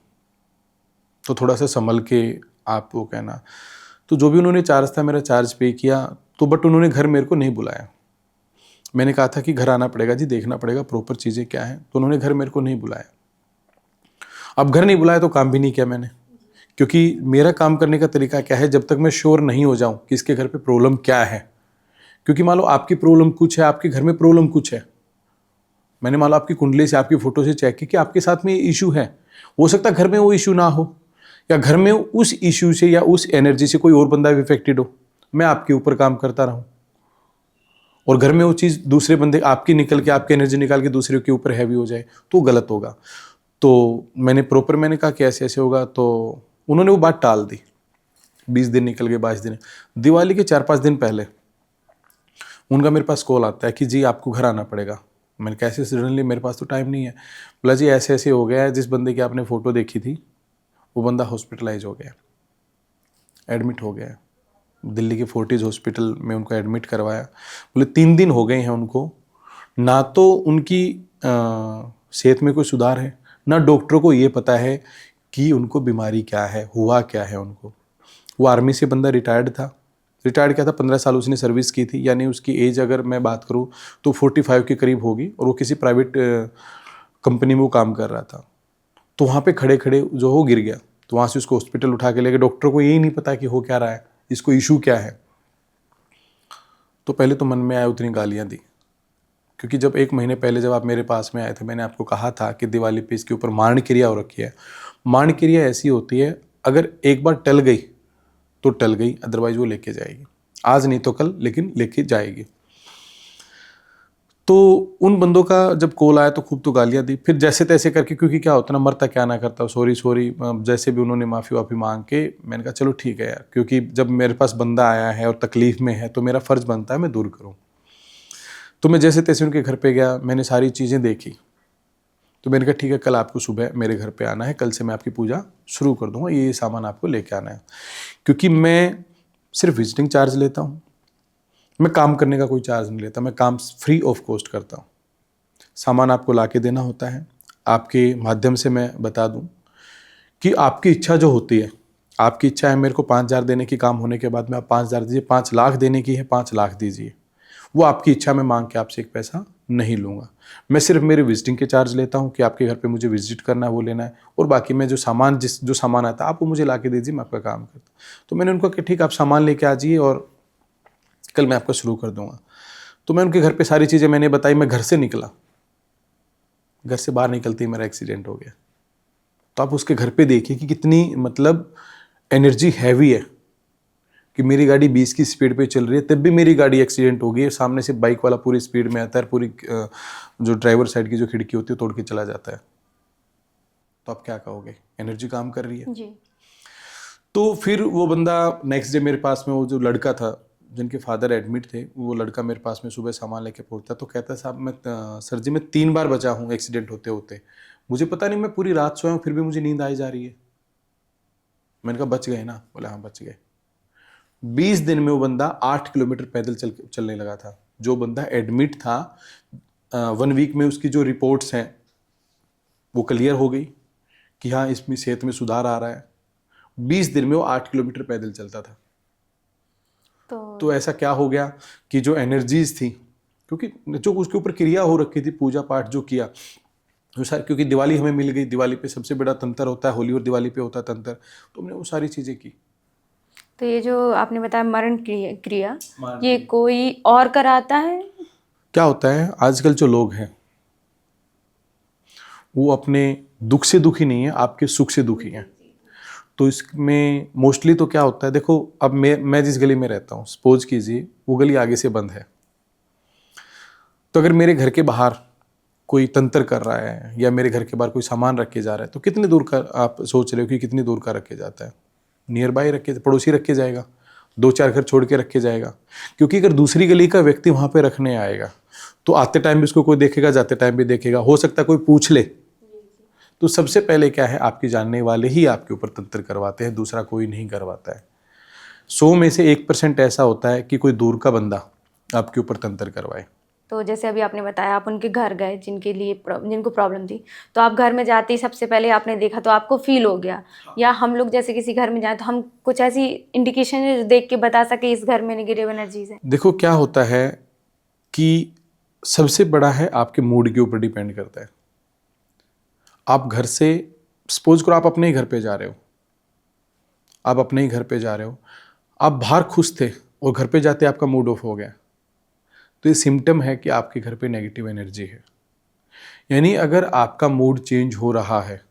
तो थोड़ा सा संभल के आप वो कहना। तो जो भी उन्होंने चार्ज था मेरा चार्ज पे किया, तो बट उन्होंने घर मेरे को नहीं बुलाया। मैंने कहा था कि घर आना पड़ेगा जी, देखना पड़ेगा प्रॉपर चीज़ें क्या हैं, तो उन्होंने घर मेरे को नहीं बुलाया। अब घर नहीं बुलाया तो काम भी नहीं किया मैंने, क्योंकि मेरा काम करने का तरीका क्या है, जब तक मैं श्योर नहीं हो जाऊं कि इसके घर पे प्रॉब्लम क्या है। क्योंकि मान लो आपकी प्रॉब्लम कुछ है, आपके घर में प्रॉब्लम कुछ है, मैंने मान लो आपकी कुंडली से, आपकी फोटो से चेक की कि आपके साथ में ये इशू है, हो सकता है घर में वो इशू ना हो, या घर में उस इशू से या उस एनर्जी से कोई और बंदा भी इफेक्टेड हो, मैं आपके ऊपर काम करता रहूं और घर में वो चीज़ दूसरे बंदे आपकी निकल के, आपकी एनर्जी निकाल के दूसरे के ऊपर हैवी हो जाए, तो गलत होगा। तो मैंने कहा कि ऐसे ऐसे होगा, तो उन्होंने वो बात टाल दी। 20 दिन निकल गए, 22 दिन, दिवाली के 4-5 दिन पहले उनका मेरे पास कॉल आता है कि जी आपको घर आना पड़ेगा। मैंने कहा ऐसे सडनली, मेरे पास तो टाइम नहीं है। बोला जी ऐसे ऐसे हो गया है, जिस बंदे की आपने फ़ोटो देखी थी वो बंदा हॉस्पिटलाइज हो गया, एडमिट हो गया। दिल्ली के फोर्टिज हॉस्पिटल में उनको एडमिट करवाया। बोले 3 दिन हो गए हैं उनको, ना तो उनकी सेहत में कोई सुधार है, ना डॉक्टरों को ये पता है कि उनको बीमारी क्या है, हुआ क्या है उनको। वो आर्मी से बंदा रिटायर्ड था, रिटायर्ड क्या था, 15 साल उसने सर्विस की थी, यानी उसकी एज अगर मैं बात करूँ तो 45 के करीब होगी, और वो किसी प्राइवेट कंपनी में वो काम कर रहा था। तो वहाँ पे खड़े खड़े जो हो गिर गया, तो वहाँ से उसको हॉस्पिटल उठा के ले गए। डॉक्टर को यही नहीं पता कि हो क्या रहा है, इसको इशू क्या है। तो पहले तो मन में आया, उतनी गालियाँ दी, क्योंकि जब 1 महीने पहले जब आप मेरे पास में आए थे, मैंने आपको कहा था कि दिवाली पे इसके ऊपर मारण क्रिया हो रखी है। मारण क्रिया ऐसी होती है, अगर एक बार टल गई तो टल गई, अदरवाइज वो लेके जाएगी, आज नहीं तो कल, लेकिन लेके जाएगी। तो उन बंदों का जब कॉल आया तो खूब तो गालियाँ दी, फिर जैसे तैसे करके, क्योंकि क्या होता ना, मरता क्या ना करता, सॉरी सॉरी, जैसे भी उन्होंने माफ़ी वाफ़ी मांग के, मैंने कहा चलो ठीक है यार, क्योंकि जब मेरे पास बंदा आया है और तकलीफ़ में है तो मेरा फ़र्ज़ बनता है मैं दूर करूँ। तो मैं जैसे तैसे उनके घर पे गया, मैंने सारी चीज़ें देखी, तो मैंने कहा ठीक है, कल आपको सुबह मेरे घर पे आना है, कल से मैं आपकी पूजा शुरू कर दूंगा, ये सामान आपको लेके आना है। क्योंकि मैं सिर्फ विजिटिंग चार्ज लेता हूँ, मैं काम करने का कोई चार्ज नहीं लेता, मैं काम फ्री ऑफ कॉस्ट करता हूँ। सामान आपको ला के देना होता है। आपके माध्यम से मैं बता दूँ कि आपकी इच्छा जो होती है, आपकी इच्छा है मेरे को 5,000 देने की, काम होने के बाद में आप 5,000 दीजिए, 5 लाख देने की है 5 लाख दीजिए, वो आपकी इच्छा, मैं मांग के आपसे एक पैसा नहीं लूँगा। मैं सिर्फ मेरे विजिटिंग के चार्ज लेता हूँ कि आपके घर पे मुझे विजिट करना है, वो लेना है, और बाकी मैं जो सामान आता है आप वो मुझे ला के दीजिए, मैं आपका काम करता हूँ। तो मैंने उनको कहा कि ठीक, आप सामान लेके आ जाइए और कल मैं आपका शुरू कर दूँगा। तो मैं उनके घर पे सारी चीज़ें मैंने बताई। मैं घर से निकला, घर से बाहर निकलते ही मेरा एक्सीडेंट हो गया। तो आप उसके घर पे देखिए कि कितनी मतलब एनर्जी हैवी है, कि मेरी गाड़ी 20 की स्पीड पे चल रही है, तब भी मेरी गाड़ी एक्सीडेंट हो गई है। सामने से बाइक वाला पूरी स्पीड में आता है, पूरी जो ड्राइवर साइड की जो खिड़की होती है तोड़ के चला जाता है। तो आप क्या कहोगे, एनर्जी काम कर रही है जी। तो फिर वो बंदा नेक्स्ट डे मेरे पास में, वो जो लड़का था जिनके फादर एडमिट थे, वो लड़का मेरे पास में सुबह सामान लेके पहुंचता, तो कहता साहब मैं सर जी मैं 3 बार बचा हूँ एक्सीडेंट होते होते, मुझे पता नहीं, मैं पूरी रात सोया हूँ फिर भी मुझे नींद आई जा रही है। मैंने कहा बच गए ना? बोला हाँ बच गए। 20 दिन में वो बंदा 8 किलोमीटर पैदल चलने लगा था। जो बंदा एडमिट था 1 वीक में, उसकी जो रिपोर्ट्स हैं वो क्लियर हो गई कि हाँ इसमें सेहत में सुधार आ रहा है। 20 दिन में वो 8 किलोमीटर पैदल चलता था। तो ऐसा क्या हो गया कि जो एनर्जीज थी, क्योंकि जो उसके ऊपर क्रिया हो रखी थी, पूजा पाठ जो किया वो सारी, क्योंकि दिवाली हमें मिल गई, दिवाली पे सबसे बड़ा तंत्र होता है, होली और दिवाली पे होता है तंत्र, तो हमने वो सारी चीज़ें की। तो ये जो आपने बताया मरण क्रिया ये कोई और कराता है? क्या होता है, आजकल जो लोग हैं वो अपने दुख से दुखी नहीं है, आपके सुख से दुखी हैं। तो इसमें मोस्टली तो क्या होता है, देखो अब मैं जिस गली में रहता हूँ, सपोज कीजिए वो गली आगे से बंद है, तो अगर मेरे घर के बाहर कोई तंत्र कर रहा है या मेरे घर के बाहर कोई सामान रख के जा रहा है, तो कितनी दूर का आप सोच रहे हो कि कितनी दूर का रख के जाता है? नियर बाय रख के, पड़ोसी रख के जाएगा, 2-4 घर छोड़ के रख के जाएगा। क्योंकि अगर दूसरी गली का व्यक्ति वहाँ पे रखने आएगा तो आते टाइम भी उसको कोई देखेगा, जाते टाइम भी देखेगा, हो सकता है कोई पूछ ले। तो सबसे पहले क्या है, आपके जानने वाले ही आपके ऊपर तंत्र करवाते हैं, दूसरा कोई नहीं करवाता है। 100 में से 1% ऐसा होता है कि कोई दूर का बंदा आपके ऊपर तंत्र करवाए। तो जैसे अभी आपने बताया आप उनके घर गए जिनको प्रॉब्लम थी, तो आप घर में जाते ही सबसे पहले आपने देखा तो आपको फील हो गया, या हम लोग जैसे किसी घर में जाएं तो हम कुछ ऐसी इंडिकेशन देख के बता सके इस घर में नेगेटिव एनर्जीज है? देखो क्या होता है कि सबसे बड़ा है आपके मूड के ऊपर डिपेंड करता है। आप घर से, सपोज करो आप अपने ही घर पे जा रहे हो, आप अपने ही घर पे जा रहे हो, आप बाहर खुश थे और घर पे जाते आपका मूड ऑफ हो गया, तो ये सिम्टम है कि आपके घर पे नेगेटिव एनर्जी है। यानी अगर आपका मूड चेंज हो रहा है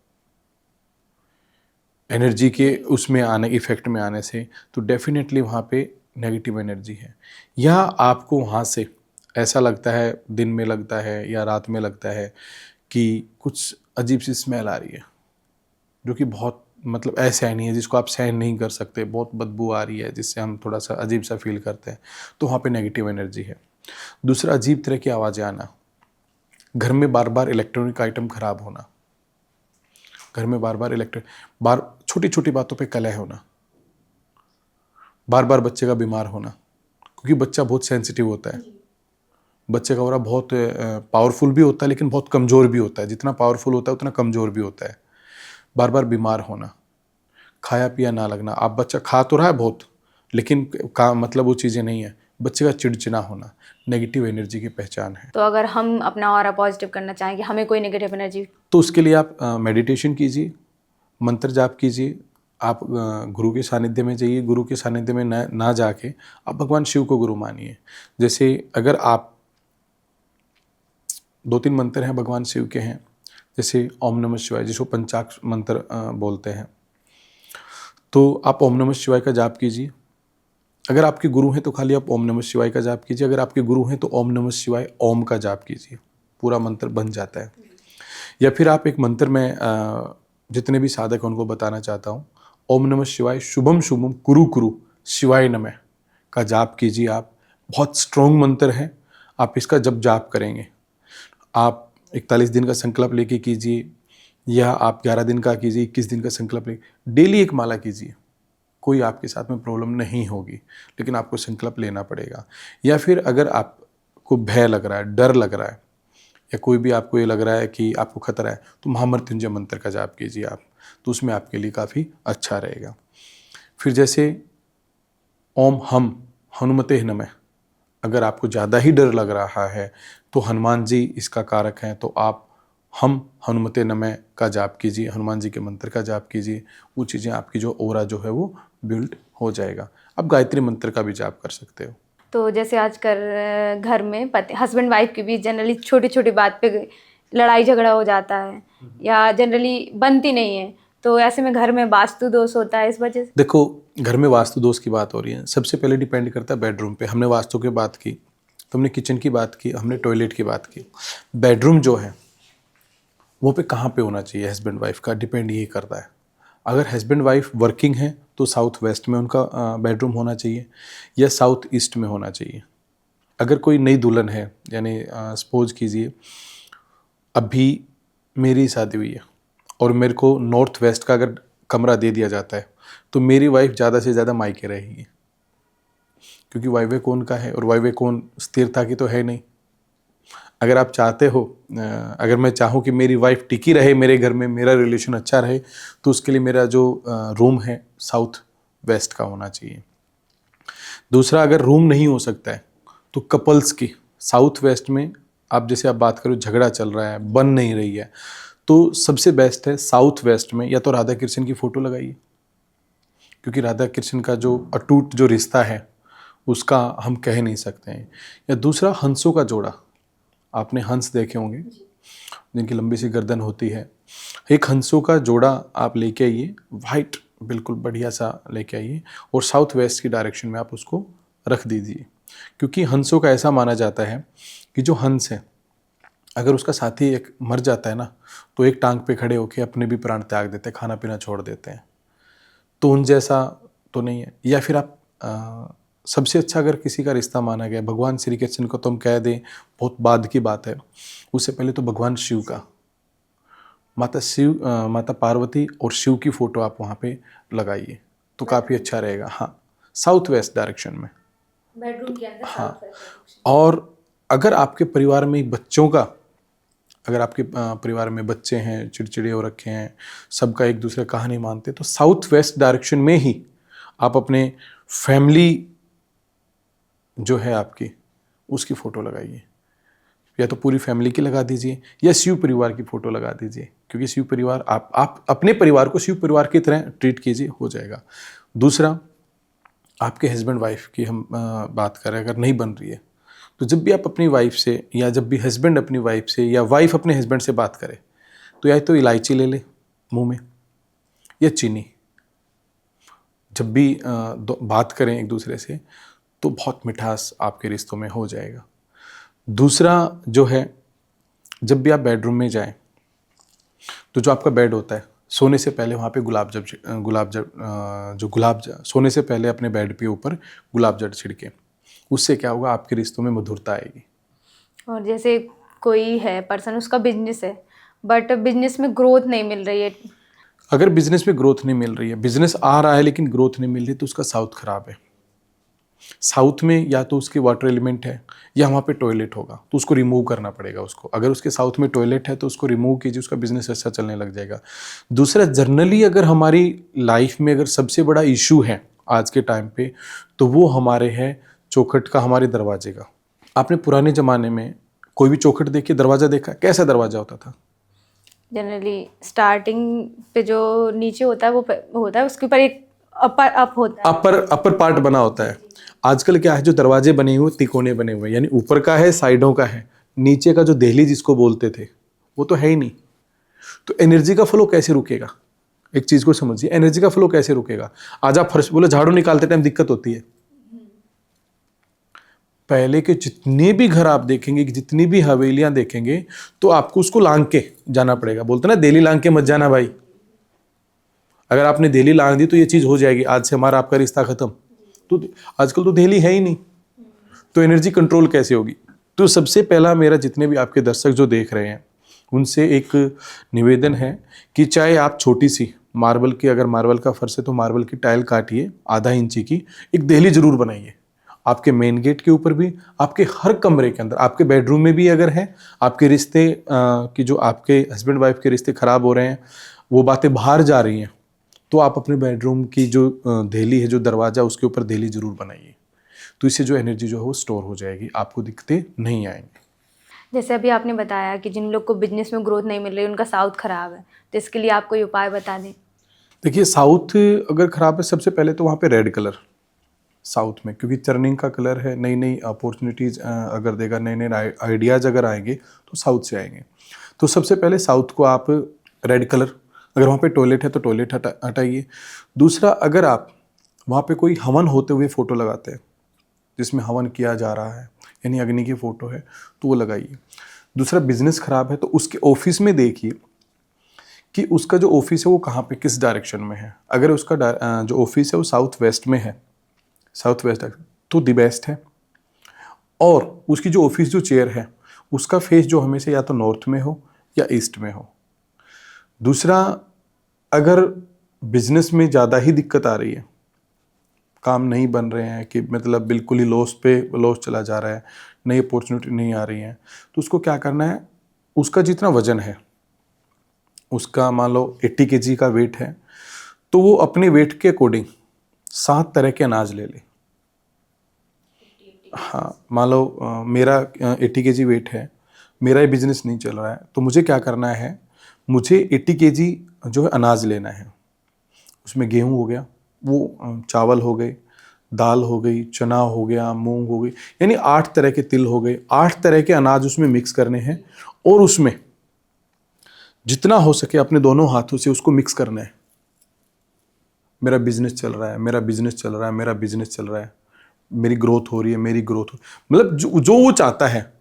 एनर्जी के उसमें आने, इफेक्ट में आने से, तो डेफिनेटली वहाँ पे नेगेटिव एनर्जी है। या आपको वहाँ से ऐसा लगता है, दिन में लगता है या रात में लगता है कि कुछ अजीब सी स्मेल आ रही है, जो कि बहुत मतलब असहनीय है, जिसको आप सहन नहीं कर सकते, बहुत बदबू आ रही है जिससे हम थोड़ा सा अजीब सा फील करते हैं, तो वहाँ पे नेगेटिव एनर्जी है। दूसरा, अजीब तरह की आवाज़ें आना, घर में बार बार इलेक्ट्रॉनिक आइटम खराब होना, घर में बार बार छोटी छोटी बातों पे कलह होना, बार बार बच्चे का बीमार होना, क्योंकि बच्चा बहुत सेंसिटिव होता है, बच्चे का ऑरा बहुत पावरफुल भी होता है लेकिन बहुत कमज़ोर भी होता है, जितना पावरफुल होता है उतना कमज़ोर भी होता है। बार बार बीमार होना, खाया पिया ना लगना, आप बच्चा खा तो रहा है बहुत लेकिन का मतलब वो चीज़ें नहीं है, बच्चे का चिड़चिड़ा होना, नेगेटिव एनर्जी की पहचान है। तो अगर हम अपना ऑरा पॉजिटिव करना चाहें कि हमें कोई नेगेटिव एनर्जी, तो उसके लिए आप मेडिटेशन कीजिए, मंत्र जाप कीजिए, आप गुरु के सानिध्य में जाइए, गुरु के सानिध्य में ना जाके आप भगवान शिव को गुरु मानिए। जैसे अगर आप 2-3 मंत्र हैं भगवान शिव के हैं, जैसे ओम नमः शिवाय, जिसको पंचाक्षर मंत्र बोलते हैं, तो आप ओम नमः शिवाय का जाप कीजिए। अगर आपके गुरु हैं तो खाली आप ओम नमः शिवाय का जाप कीजिए, अगर आपके गुरु हैं तो ओम नमः शिवाय ओम का जाप कीजिए, पूरा मंत्र बन जाता है। या फिर आप एक मंत्र में जितने भी साधक हैं उनको बताना चाहता हूँ, ओम नमः शिवाय शुभम शुभम कुरु कुरु शिवाय नमः का जाप कीजिए। आप बहुत स्ट्रॉन्ग मंत्र है, आप इसका जब जाप करेंगे, आप 41 दिन का संकल्प लेके कीजिए या आप 11 दिन का कीजिए, 21 दिन का संकल्प ले, डेली एक माला कीजिए, कोई आपके साथ में प्रॉब्लम नहीं होगी, लेकिन आपको संकल्प लेना पड़ेगा। या फिर अगर आपको भय लग रहा है, डर लग रहा है, या कोई भी आपको ये लग रहा है कि आपको खतरा है, तो महामृत्युंजय मंत्र का जाप कीजिए आप, तो उसमें आपके लिए काफ़ी अच्छा रहेगा। फिर जैसे ओम हम हनुमते नमः, अगर आपको ज़्यादा ही डर लग रहा है तो हनुमान जी इसका कारक हैं, तो आप हम हनुमते नमः का जाप कीजिए, हनुमान जी के मंत्र का जाप कीजिए, वो चीज़ें आपकी जो ओरा जो है वो बिल्ड हो जाएगा। आप गायत्री मंत्र का भी जाप कर सकते हो। तो जैसे आजकल घर में पति हस्बैंड वाइफ के बीच जनरली छोटी छोटी बात पे लड़ाई झगड़ा हो जाता है या जनरली बनती नहीं है, तो ऐसे में घर में वास्तु दोष होता है इस वजह से? देखो, घर में वास्तु दोष की बात हो रही है, सबसे पहले डिपेंड करता है बेडरूम पे। हमने वास्तु की बात की, तो हमने किचन की बात की, हमने टॉयलेट की बात की। बेडरूम जो है वो पे कहाँ पे होना चाहिए हस्बैंड वाइफ का, डिपेंड ये करता है। अगर हस्बैंड वाइफ वर्किंग है तो साउथ वेस्ट में उनका बेडरूम होना चाहिए या साउथ ईस्ट में होना चाहिए। अगर कोई नई दुल्हन है, यानी सपोज कीजिए अभी मेरी शादी हुई है और मेरे को नॉर्थ वेस्ट का अगर कमरा दे दिया जाता है, तो मेरी वाइफ ज़्यादा से ज़्यादा मायके रहेगी, क्योंकि वायव्य कोण का है और वायव्य कोण स्थिरता की तो है नहीं। अगर आप चाहते हो, अगर मैं चाहूँ कि मेरी वाइफ टिकी रहे मेरे घर में, मेरा रिलेशन अच्छा रहे, तो उसके लिए मेरा जो रूम है साउथ वेस्ट का होना चाहिए। दूसरा, अगर रूम नहीं हो सकता है तो कपल्स की साउथ वेस्ट में, आप जैसे आप बात करो झगड़ा चल रहा है, बन नहीं रही है, तो सबसे बेस्ट है साउथ वेस्ट में या तो राधा कृष्ण की फ़ोटो लगाइए, क्योंकि राधा कृष्ण का जो अटूट जो रिश्ता है उसका हम कह नहीं सकते हैं। या दूसरा, हंसों का जोड़ा, आपने हंस देखे होंगे जिनकी लंबी सी गर्दन होती है, एक हंसों का जोड़ा आप लेके आइए, वाइट बिल्कुल बढ़िया सा लेके आइए, और साउथ वेस्ट की डायरेक्शन में आप उसको रख दीजिए। क्योंकि हंसों का ऐसा माना जाता है कि जो हंस है, अगर उसका साथी एक मर जाता है ना, तो एक टांग पे खड़े होकर अपने भी प्राण त्याग देते हैं, खाना पीना छोड़ देते हैं। तो उन जैसा तो नहीं है। या फिर आप सबसे अच्छा अगर किसी का रिश्ता माना गया भगवान श्री कृष्ण को, तो हम कह दें बहुत बाद की बात है, उससे पहले तो भगवान शिव का, माता पार्वती और शिव की फ़ोटो आप वहाँ पे लगाइए तो काफ़ी अच्छा रहेगा। हाँ, साउथ वेस्ट डायरेक्शन में, बेडरूम के अंदर हाँ। South west. और अगर आपके परिवार में बच्चों का, अगर आपके परिवार में बच्चे हैं, चिड़चिड़े हो रखे हैं, सबका एक दूसरे का नहीं मानते, तो साउथ वेस्ट डायरेक्शन में ही आप अपने फैमिली जो है आपकी, उसकी फ़ोटो लगाइए। या तो पूरी फैमिली की लगा दीजिए या शिव परिवार की फ़ोटो लगा दीजिए, क्योंकि शिव परिवार, आप अपने परिवार को शिव परिवार की तरह ट्रीट कीजिए, हो जाएगा। दूसरा, आपके हस्बैंड वाइफ की हम बात करें, अगर नहीं बन रही है, तो जब भी आप अपनी वाइफ से, या जब भी हस्बैंड अपनी वाइफ से, या वाइफ अपने हस्बैंड से बात करे, तो या तो इलायची ले ले मुंह में, या चीनी। जब भी बात करें एक दूसरे से, तो बहुत मिठास आपके रिश्तों में हो जाएगा। दूसरा जो है, जब भी आप बेडरूम में जाएं, तो जो आपका बेड होता है, सोने से पहले वहाँ पे सोने से पहले अपने बेड पे ऊपर गुलाब जल छिड़के। उससे क्या होगा, आपके रिश्तों में मधुरता आएगी। और जैसे कोई है पर्सन, उसका बिजनेस है बट बिजनेस में ग्रोथ नहीं मिल रही है। अगर बिजनेस में ग्रोथ नहीं मिल रही है, बिजनेस आ रहा है लेकिन ग्रोथ नहीं मिल रही, तो उसका साउथ खराब है। साउथ में या तो उसके वाटर एलिमेंट है, या वहाँ पे टॉयलेट होगा, तो उसको रिमूव करना पड़ेगा उसको। अगर उसके साउथ में टॉयलेट है तो उसको रिमूव कीजिए, उसका बिजनेस अच्छा चलने लग जाएगा। दूसरा, जनरली अगर हमारी लाइफ में अगर सबसे बड़ा इशू है आज के टाइम पे, तो वो हमारे है चौखट का, हमारे दरवाजे का। आपने पुराने ज़माने में कोई भी चौखट देखिए, दरवाज़ा देखा, कैसा दरवाज़ा होता था? जनरली स्टार्टिंग पे जो नीचे होता है वो होता है, उसके ऊपर एक अप होता है, अपर पार्ट बना होता है। आजकल क्या है, जो दरवाजे बने हुए तिकोने बने हुए, यानी ऊपर का है, साइडों का है, नीचे का जो देहली जिसको बोलते थे वो तो है ही नहीं। तो एनर्जी का फ्लो कैसे रुकेगा? एक चीज को समझिए, एनर्जी का फ्लो कैसे रुकेगा? आज आप फर्श, बोले झाड़ू निकालते टाइम दिक्कत होती है। पहले के जितने भी घर आप देखेंगे, जितनी भी हवेलियां देखेंगे, तो आपको उसको लांग के जाना पड़ेगा। बोलते ना, दिल्ली लांग के मत जाना भाई। अगर आपने दिल्ली लांग दी तो ये चीज हो जाएगी, आज से हमारा आपका रिश्ता खत्म। तो आजकल तो दिल्ली है ही नहीं, तो एनर्जी कंट्रोल कैसे होगी? तो सबसे पहला मेरा, जितने भी आपके दर्शक जो देख रहे हैं, उनसे एक निवेदन है कि चाहे आप छोटी सी मार्बल की, अगर मार्बल का फर्श है तो मार्बल की टाइल काटिए आधा इंची की, एक देहली जरूर बनाइए। आपके मेन गेट के ऊपर भी, आपके हर कमरे के अंदर, आपके बेडरूम में भी अगर है, आपके रिश्ते की, जो आपके हस्बैंड वाइफ के रिश्ते खराब हो रहे हैं, वो बातें बाहर जा रही हैं, तो आप अपने बेडरूम की जो देहली है, जो दरवाज़ा, उसके ऊपर देहली जरूर बनाइए। तो इससे जो एनर्जी जो है वो स्टोर हो जाएगी, आपको दिक्कतें नहीं आएंगी। जैसे अभी आपने बताया कि जिन लोग को बिजनेस में ग्रोथ नहीं मिल रही, उनका साउथ खराब है, तो इसके लिए आप कोई उपाय बता दें। देखिए, साउथ अगर खराब है, सबसे पहले तो वहाँ पे रेड कलर साउथ में, क्योंकि टर्निंग का कलर है, नई नई अपॉर्चुनिटीज़ अगर देगा, नए नए आइडियाज़ अगर आएंगे तो साउथ से आएंगे। तो सबसे पहले साउथ को आप रेड कलर, अगर वहाँ पे टॉयलेट है तो टॉयलेट हटाइए। दूसरा, अगर आप वहाँ पे कोई हवन होते हुए फ़ोटो लगाते हैं, जिसमें हवन किया जा रहा है, यानी अग्नि की फ़ोटो है, तो वो लगाइए। दूसरा, बिजनेस खराब है तो उसके ऑफिस में देखिए कि उसका जो ऑफिस है वो कहाँ पे, किस डायरेक्शन में है। अगर उसका जो ऑफिस है वो साउथ वेस्ट में है, साउथ वेस्ट तो दी बेस्ट है। और उसकी जो ऑफिस जो चेयर है, उसका फेस जो हमेशा या तो नॉर्थ में हो या ईस्ट में हो। दूसरा, अगर बिजनेस में ज़्यादा ही दिक्कत आ रही है, काम नहीं बन रहे हैं, कि मतलब बिल्कुल ही लॉस चला जा रहा है, नई अपॉर्चुनिटी नहीं आ रही है, तो उसको क्या करना है, उसका जितना वजन है, उसका मान लो 80 kg का वेट है, तो वो अपने वेट के अकॉर्डिंग 7 तरह के अनाज ले ले। हाँ, मान लो मेरा 80 kg वेट है, मेरा ये बिजनेस नहीं चल रहा है, तो मुझे क्या करना है, मुझे 80 kg जो है अनाज लेना है। उसमें गेहूं हो गया, वो चावल हो गए, दाल हो गई, चना हो गया, मूंग हो गई, यानी 8 तरह के तिल हो गए, 8 तरह के अनाज उसमें मिक्स करने हैं, और उसमें जितना हो सके अपने दोनों हाथों से उसको मिक्स करना है। मेरा बिजनेस चल रहा है, मेरा बिजनेस चल रहा है, मेरा बिजनेस चल रहा है, मेरी ग्रोथ हो रही है, मेरी ग्रोथ हो, मतलब जो वो चाहता है।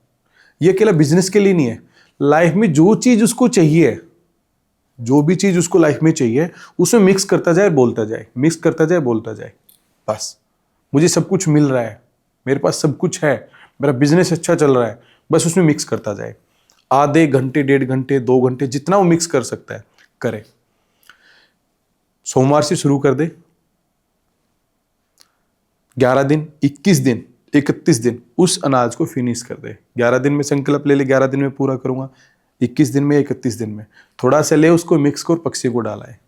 ये अकेला बिजनेस के लिए नहीं है, लाइफ में जो चीज उसको चाहिए, जो भी चीज उसको लाइफ में चाहिए, उसमें मिक्स करता जाए, बोलता जाए, मिक्स करता जाए, बोलता जाए, बस मुझे सब कुछ मिल रहा है, मेरे पास सब कुछ है, मेरा बिजनेस अच्छा चल रहा है, बस उसमें मिक्स करता जाए। आधे घंटे, 1.5 घंटे, 2 घंटे, जितना वो मिक्स कर सकता है करे। सोमवार से शुरू कर दे, 11 दिन, 21 दिन, 31 दिन उस अनाज को फिनिश कर दे। 11 दिन में संकल्प ले ले, 11 दिन में पूरा करूंगा, 21 दिन में, 31 दिन में थोड़ा सा ले, उसको मिक्स कर, पक्षियों को डाला है,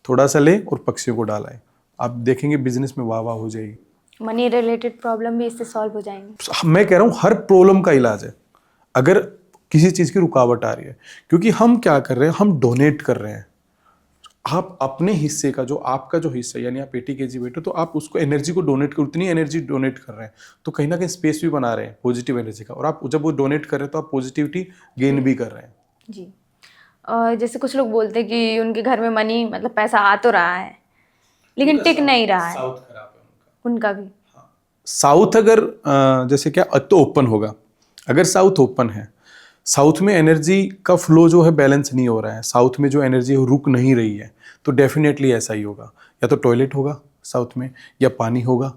थोड़ा सा ले और पक्षियों को डाला है, आप देखेंगे बिजनेस में वाह वाह हो जाएगी। मनी रिलेटेड प्रॉब्लम भी इससे सॉल्व हो जाएंगे। मैं कह रहा हूँ हर प्रॉब्लम का इलाज है, अगर किसी चीज की रुकावट आ रही है, क्योंकि हम क्या कर रहे हैं, हम डोनेट कर रहे हैं। आप अपने हिस्से का, जो आपका जो हिस्सा है, यानी आप 80 kg वेट हो, तो आप उसको एनर्जी को डोनेट कर, उतनी एनर्जी डोनेट कर रहे हैं, तो कहीं ना कहीं स्पेस भी बना रहे हैं पॉजिटिव एनर्जी का, और आप जब वो डोनेट कर रहे हैं तो आप पॉजिटिविटी गेन भी कर रहे हैं। जी। और जैसे कुछ लोग बोलते हैं कि उनके घर में मनी, मतलब पैसा आ तो रहा है लेकिन टिक नहीं रहा है, साउथ खराब है उनका भी। साउथ अगर जैसे क्या तो ओपन होगा, अगर साउथ ओपन है, साउथ में एनर्जी का फ्लो जो है बैलेंस नहीं हो रहा है, साउथ में जो एनर्जी है रुक नहीं रही है, तो डेफिनेटली ऐसा ही होगा, या तो टॉयलेट होगा साउथ में, या पानी होगा,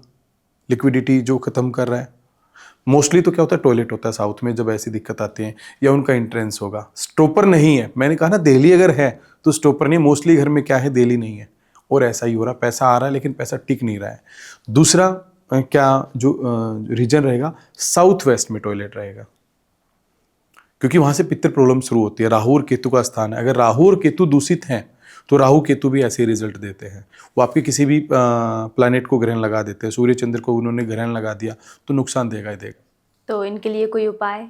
लिक्विडिटी जो खत्म कर रहा है। मोस्टली तो क्या होता है, टॉयलेट होता है साउथ में जब ऐसी दिक्कत आती है, या उनका एंट्रेंस होगा। स्टॉपर नहीं है, मैंने कहा ना दिल्ली अगर है तो स्टॉपर नहीं, मोस्टली घर में क्या है, दिल्ली नहीं है, और ऐसा ही हो रहा, पैसा आ रहा है लेकिन पैसा टिक नहीं रहा है। दूसरा क्या जो रीजन रहेगा, साउथ वेस्ट में टॉयलेट रहेगा, क्योंकि वहां से पित्तर प्रॉब्लम शुरू होती है, राहु और केतु का स्थान है, अगर राहु और केतु दूषित हैं तो राहु केतु भी ऐसे रिजल्ट देते हैं, वो आपके किसी भी प्लैनेट को ग्रहण लगा देते हैं, सूर्य चंद्र को उन्होंने ग्रहण लगा दिया तो नुकसान देगा ही देगा। तो इनके लिए कोई उपाय?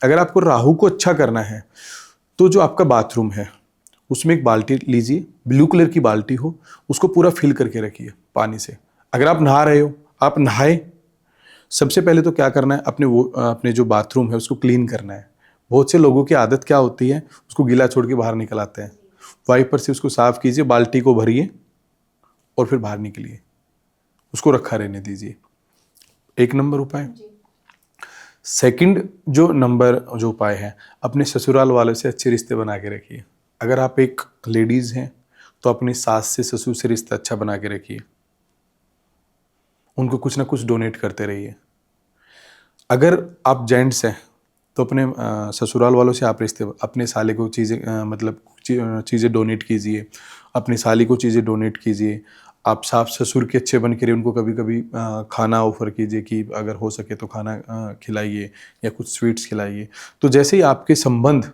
अगर आपको राहु को अच्छा करना है तो जो आपका बाथरूम है उसमें एक बाल्टी लीजिए, ब्लू कलर की बाल्टी हो, उसको पूरा फिल करके रखिए पानी से। अगर आप नहा रहे हो, आप नहाए, सबसे पहले तो क्या करना है, अपने जो बाथरूम है उसको क्लीन करना है। बहुत से लोगों की आदत क्या होती है, उसको गीला छोड़ के बाहर निकल आते हैं, वाइपर से उसको साफ कीजिए, बाल्टी को भरिए और फिर बाहर निकलिए, उसको रखा रहने दीजिए। 1 नंबर उपाय। सेकंड जो उपाय है, अपने ससुराल वालों से अच्छे रिश्ते बना के रखिए। अगर आप एक लेडीज हैं तो अपनी सास से, ससुर से रिश्ता अच्छा बना के रखिए, उनको कुछ ना कुछ डोनेट करते रहिए। अगर आप जेंट्स हैं तो अपने ससुराल वालों से आप रिश्ते, अपने साले को चीज़ें डोनेट कीजिए, अपनी साली को चीज़ें डोनेट कीजिए। आप साफ ससुर के अच्छे बन के रहिए, उनको कभी कभी खाना ऑफर कीजिए कि अगर हो सके तो खाना खिलाइए या कुछ स्वीट्स खिलाइए। तो जैसे ही आपके संबंध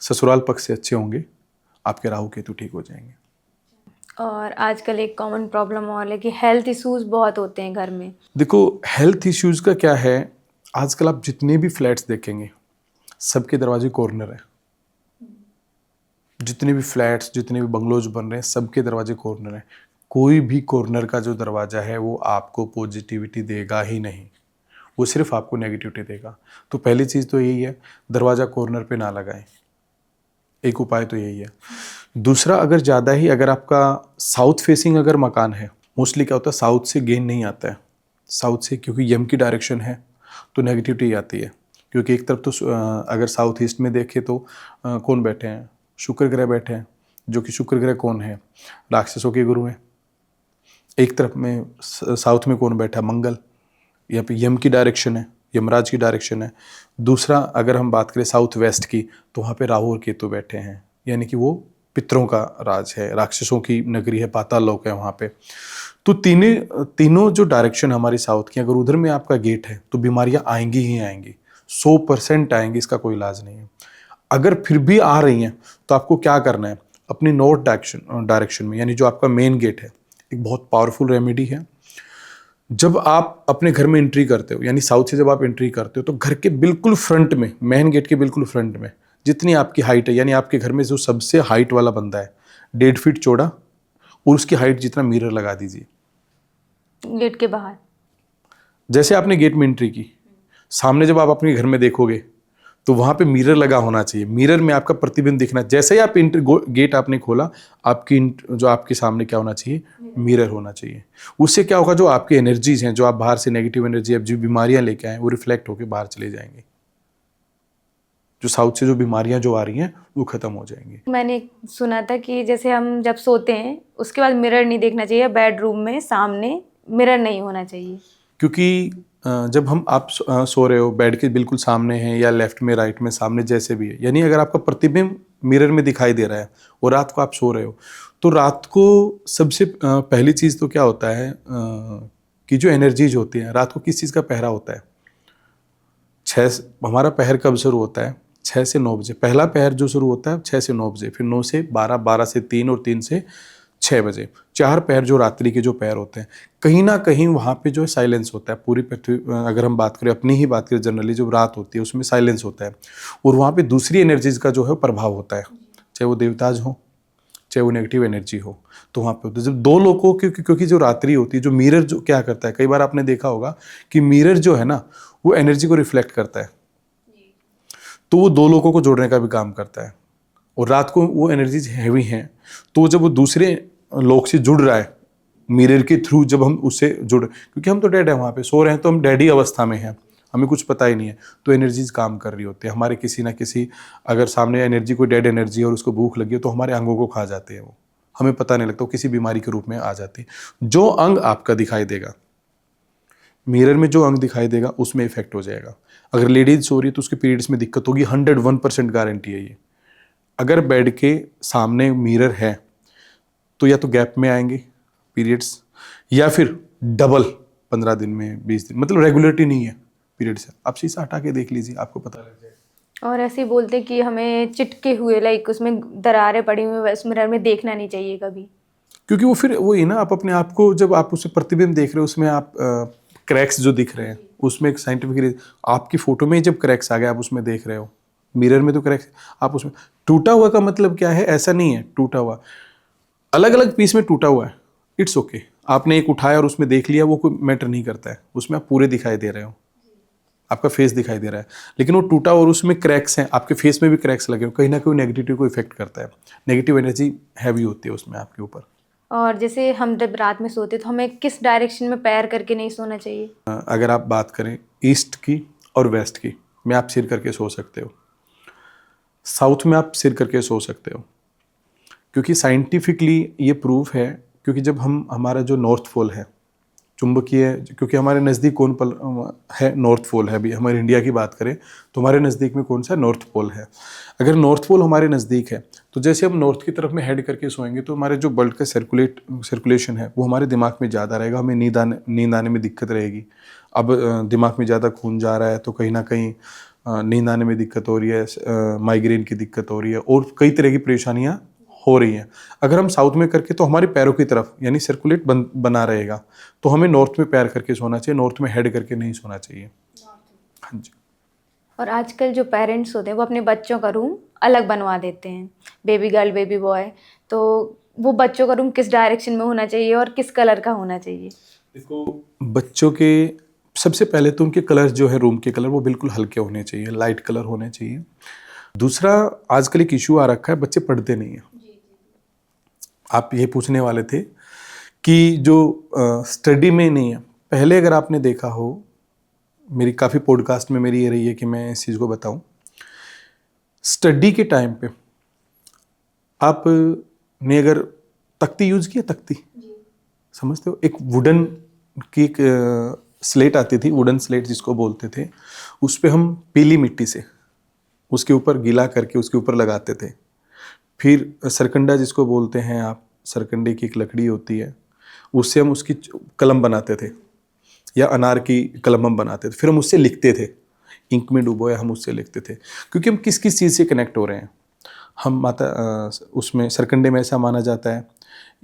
ससुराल पक्ष से अच्छे होंगे, आपके राहु केतु ठीक हो जाएंगे। और आजकल एक कॉमन प्रॉब्लम और है कि हेल्थ इश्यूज बहुत होते हैं घर में। देखो, हेल्थ इश्यूज का क्या है, आजकल आप जितने भी फ्लैट्स देखेंगे सबके दरवाजे कॉर्नर है। जितने भी फ्लैट्स, जितने भी बंगलोज बन रहे हैं, सबके दरवाजे कॉर्नर है। कोई भी कॉर्नर का जो दरवाज़ा है वो आपको पॉजिटिविटी देगा ही नहीं, वो सिर्फ आपको नेगेटिविटी देगा। तो पहली चीज़ तो यही है, दरवाज़ा कॉर्नर पे ना लगाएं, एक उपाय तो यही है। दूसरा, अगर ज़्यादा ही, अगर आपका साउथ फेसिंग अगर मकान है, मोस्टली क्या होता है, साउथ से गेन नहीं आता है, साउथ से, क्योंकि यम की डायरेक्शन है तो नेगेटिविटी आती है। क्योंकि एक तरफ तो अगर साउथ ईस्ट में देखें तो कौन बैठे हैं, शुक्र ग्रह बैठे हैं, जो कि शुक्र ग्रह कौन है, राक्षसों के गुरु हैं। एक तरफ में साउथ में कौन बैठा है, मंगल, यहाँ पे यम की डायरेक्शन है, यमराज की डायरेक्शन है। दूसरा, अगर हम बात करें साउथ वेस्ट की, तो वहाँ पे राहु और केतु बैठे हैं, यानी कि वो पितरों का राज है, राक्षसों की नगरी है, पाताल लोक है वहाँ पे। तो तीनों जो डायरेक्शन हमारी साउथ की, अगर उधर में आपका गेट है तो बीमारियां आएंगी ही आएंगी, 100% आएंगी, इसका कोई इलाज नहीं है। अगर फिर भी आ रही हैं तो आपको क्या करना है, अपनी नॉर्थ डायरेक्शन में, यानी जो आपका मेन गेट है, एक बहुत पावरफुल रेमेडी है। जब आप अपने घर में एंट्री करते हो, यानी साउथ से जब आप एंट्री करते हो, तो घर के बिल्कुल फ्रंट में, मेन गेट के बिल्कुल फ्रंट में, जितनी आपकी हाइट है, यानी आपके घर में जो सबसे हाइट वाला बंदा है 1.5 फीट चौड़ा, और उसकी हाइट जितना मिरर लगा दीजिए गेट के बाहर। जैसे आपने गेट में एंट्री की, सामने जब आप अपने घर में देखोगे तो वहां पे मिरर लगा होना चाहिए। मिरर में आपका प्रतिबिंब दिखना, जैसे ही आप गेट आपने खोला, जो आपके सामने क्या होना चाहिए, मिरर होना चाहिए। उससे क्या होगा, जो आपकी एनर्जीज हैं, जो आप बाहर से नेगेटिव एनर्जी, अब जो बीमारियां लेके आए, वो रिफ्लेक्ट होकर बाहर चले जाएंगे। जो साउथ से जो बीमारियां जो आ रही हैं वो खत्म हो जाएंगी। मैंने सुना था कि जैसे हम जब सोते हैं उसके बाद मिरर नहीं देखना चाहिए, बेडरूम में सामने मिरर नहीं होना चाहिए। क्योंकि जब आप सो रहे हो, बेड के बिल्कुल सामने हैं या लेफ्ट में, राइट में, सामने, जैसे भी है, यानी अगर आपका प्रतिबिंब मिरर में दिखाई दे रहा है और रात को आप सो रहे हो, तो रात को सबसे पहली चीज़ तो क्या होता है कि जो एनर्जीज होती हैं, रात को किस चीज़ का पहरा होता है, हमारा पहर कब शुरू होता है, 6 से 9 बजे। पहला पहर जो शुरू होता है 6 से 9 बजे, फिर 9 से 12, 12 से 3 और 3 से 6 बजे। 4 पहर जो रात्रि के जो पहर होते हैं, कहीं ना कहीं वहाँ पे जो है साइलेंस होता है। पूरी पृथ्वी, अगर हम बात करें, अपनी ही बात करें, जनरली जो रात होती है उसमें साइलेंस होता है, और वहाँ पे दूसरी एनर्जीज का जो है प्रभाव होता है, चाहे वो देवताज हो, चाहे वो नेगेटिव एनर्जी हो, तो वहाँ पे होता है। जब दो लोगों क्योंकि जो रात्रि होती है, जो मिरर जो क्या करता है, कई बार आपने देखा होगा कि मिरर जो है ना, वो एनर्जी को रिफ्लेक्ट करता है, तो वो दो लोगों को जोड़ने का भी काम करता है। और रात को वो एनर्जीज हैवी हैं, तो जब वो दूसरे लोग से जुड़ रहा है मिरर के थ्रू, जब हम उससे क्योंकि हम तो डेड है, वहाँ पे सो रहे हैं, तो हम डेड ही अवस्था में हैं, हमें कुछ पता ही नहीं है, तो एनर्जीज काम कर रही होती है हमारे किसी ना किसी। अगर सामने एनर्जी कोई डेड एनर्जी और उसको भूख लगी है, तो हमारे अंगों को खा जाते हैं, वो हमें पता नहीं लगता, वो किसी बीमारी के रूप में आ जाती है। जो अंग आपका दिखाई देगा मिरर में, जो अंग दिखाई देगा उसमें इफेक्ट हो जाएगा। अगर लेडीज सो रही है तो उसके पीरियड्स में दिक्कत होगी, 101% गारंटी है ये। अगर बेड के सामने मिरर है तो या तो गैप में आएंगे पीरियड्स, या फिर डबल 15 दिन में, 20 दिन, मतलब रेगुलरिटी नहीं है पीरियड्स। आप शीशा हटा के देख लीजिए, आपको पता लग जाएगा। और ऐसे ही बोलते हैं कि हमें चिटके हुए, लाइक उसमें दरारें पड़ी हुई, उस मिरर में देखना नहीं चाहिए कभी, क्योंकि वो फिर वही ना, आप अपने आप को, जब आप उससे प्रतिबिंब देख रहे हो, उसमें आप क्रैक्स जो दिख रहे हैं, उसमें एक साइंटिफिक, आपकी फोटो में जब क्रैक्स आ गए, आप उसमें देख रहे हो, मिरर में तो क्रैक्स, आप उसमें टूटा हुआ का मतलब क्या है, ऐसा नहीं है टूटा हुआ, अलग अलग पीस में टूटा हुआ है, इट्स ओके। आपने एक उठाया और उसमें देख लिया, वो कोई मैटर नहीं करता है, उसमें आप पूरे दिखाई दे रहे हो, आपका फेस दिखाई दे रहा है, लेकिन वो टूटा और उसमें क्रैक्स हैं, आपके फेस में भी क्रैक्स लगे हो, कहीं ना कहीं नेगेटिविटी को इफेक्ट करता है, नेगेटिव एनर्जी हैवी होती है उसमें आपके ऊपर। और जैसे हम जब रात में सोते तो हमें किस डायरेक्शन में पैर करके नहीं सोना चाहिए? अगर आप बात करें ईस्ट की और वेस्ट की, में आप सिर करके सो सकते हो, साउथ में आप सिर करके सो सकते हो, क्योंकि साइंटिफिकली ये प्रूफ है। क्योंकि जब हमारा जो नॉर्थ पोल है चुंबकीय, क्योंकि हमारे नज़दीक कौन है, नॉर्थ पोल है। अभी हमारे इंडिया की बात करें तो हमारे नज़दीक में कौन सा नॉर्थ पोल है। अगर नॉर्थ पोल हमारे नज़दीक है तो जैसे हम नॉर्थ की तरफ में हेड करके सोएंगे तो हमारे जो ब्लड का सर्कुलेशन है वो हमारे दिमाग में ज़्यादा रहेगा, हमें नींद आने में दिक्कत रहेगी। अब दिमाग में ज़्यादा खून जा रहा है तो कहीं ना कहीं नींद आने में दिक्कत हो रही है, माइग्रेन की दिक्कत हो रही है, और कई तरह की परेशानियाँ हो रही हैं। अगर हम साउथ में करके तो हमारे पैरों की तरफ, यानी सर्कुलेट बना रहेगा, तो हमें नॉर्थ में पैर करके सोना चाहिए, नॉर्थ में हेड करके नहीं सोना चाहिए। हाँ जी। और आजकल जो पेरेंट्स होते हैं वो अपने बच्चों का रूम अलग बनवा देते हैं, बेबी गर्ल बेबी बॉय, तो वो बच्चों का रूम किस डायरेक्शन में होना चाहिए और किस कलर का होना चाहिए? देखो, बच्चों के सबसे पहले तो उनके कलर जो है, रूम के कलर, वो बिल्कुल हल्के होने चाहिए, लाइट कलर होने चाहिए। दूसरा, आजकल एक इशू आ रखा है, बच्चे पढ़ते नहीं हैं। आप ये पूछने वाले थे कि जो स्टडी में नहीं है। पहले अगर आपने देखा हो, मेरी काफ़ी पॉडकास्ट में मेरी ये रही है कि मैं इस चीज़ को बताऊं, स्टडी के टाइम पे आपने अगर तख्ती यूज़ किया, तख्ती समझते हो, एक वुडन की एक स्लेट आती थी, वुडन स्लेट जिसको बोलते थे, उस पे हम पीली मिट्टी से उसके ऊपर गीला करके उसके ऊपर लगाते थे। फिर सरकंडा जिसको बोलते हैं आप, सरकंडे की एक लकड़ी होती है, उससे हम उसकी कलम बनाते थे, या अनार की कलम हम बनाते थे, फिर हम उससे लिखते थे, इंक में डुबोया हम उससे लिखते थे, क्योंकि हम किस किस चीज़ से कनेक्ट हो रहे हैं। हम उसमें सरकंडे में ऐसा माना जाता है,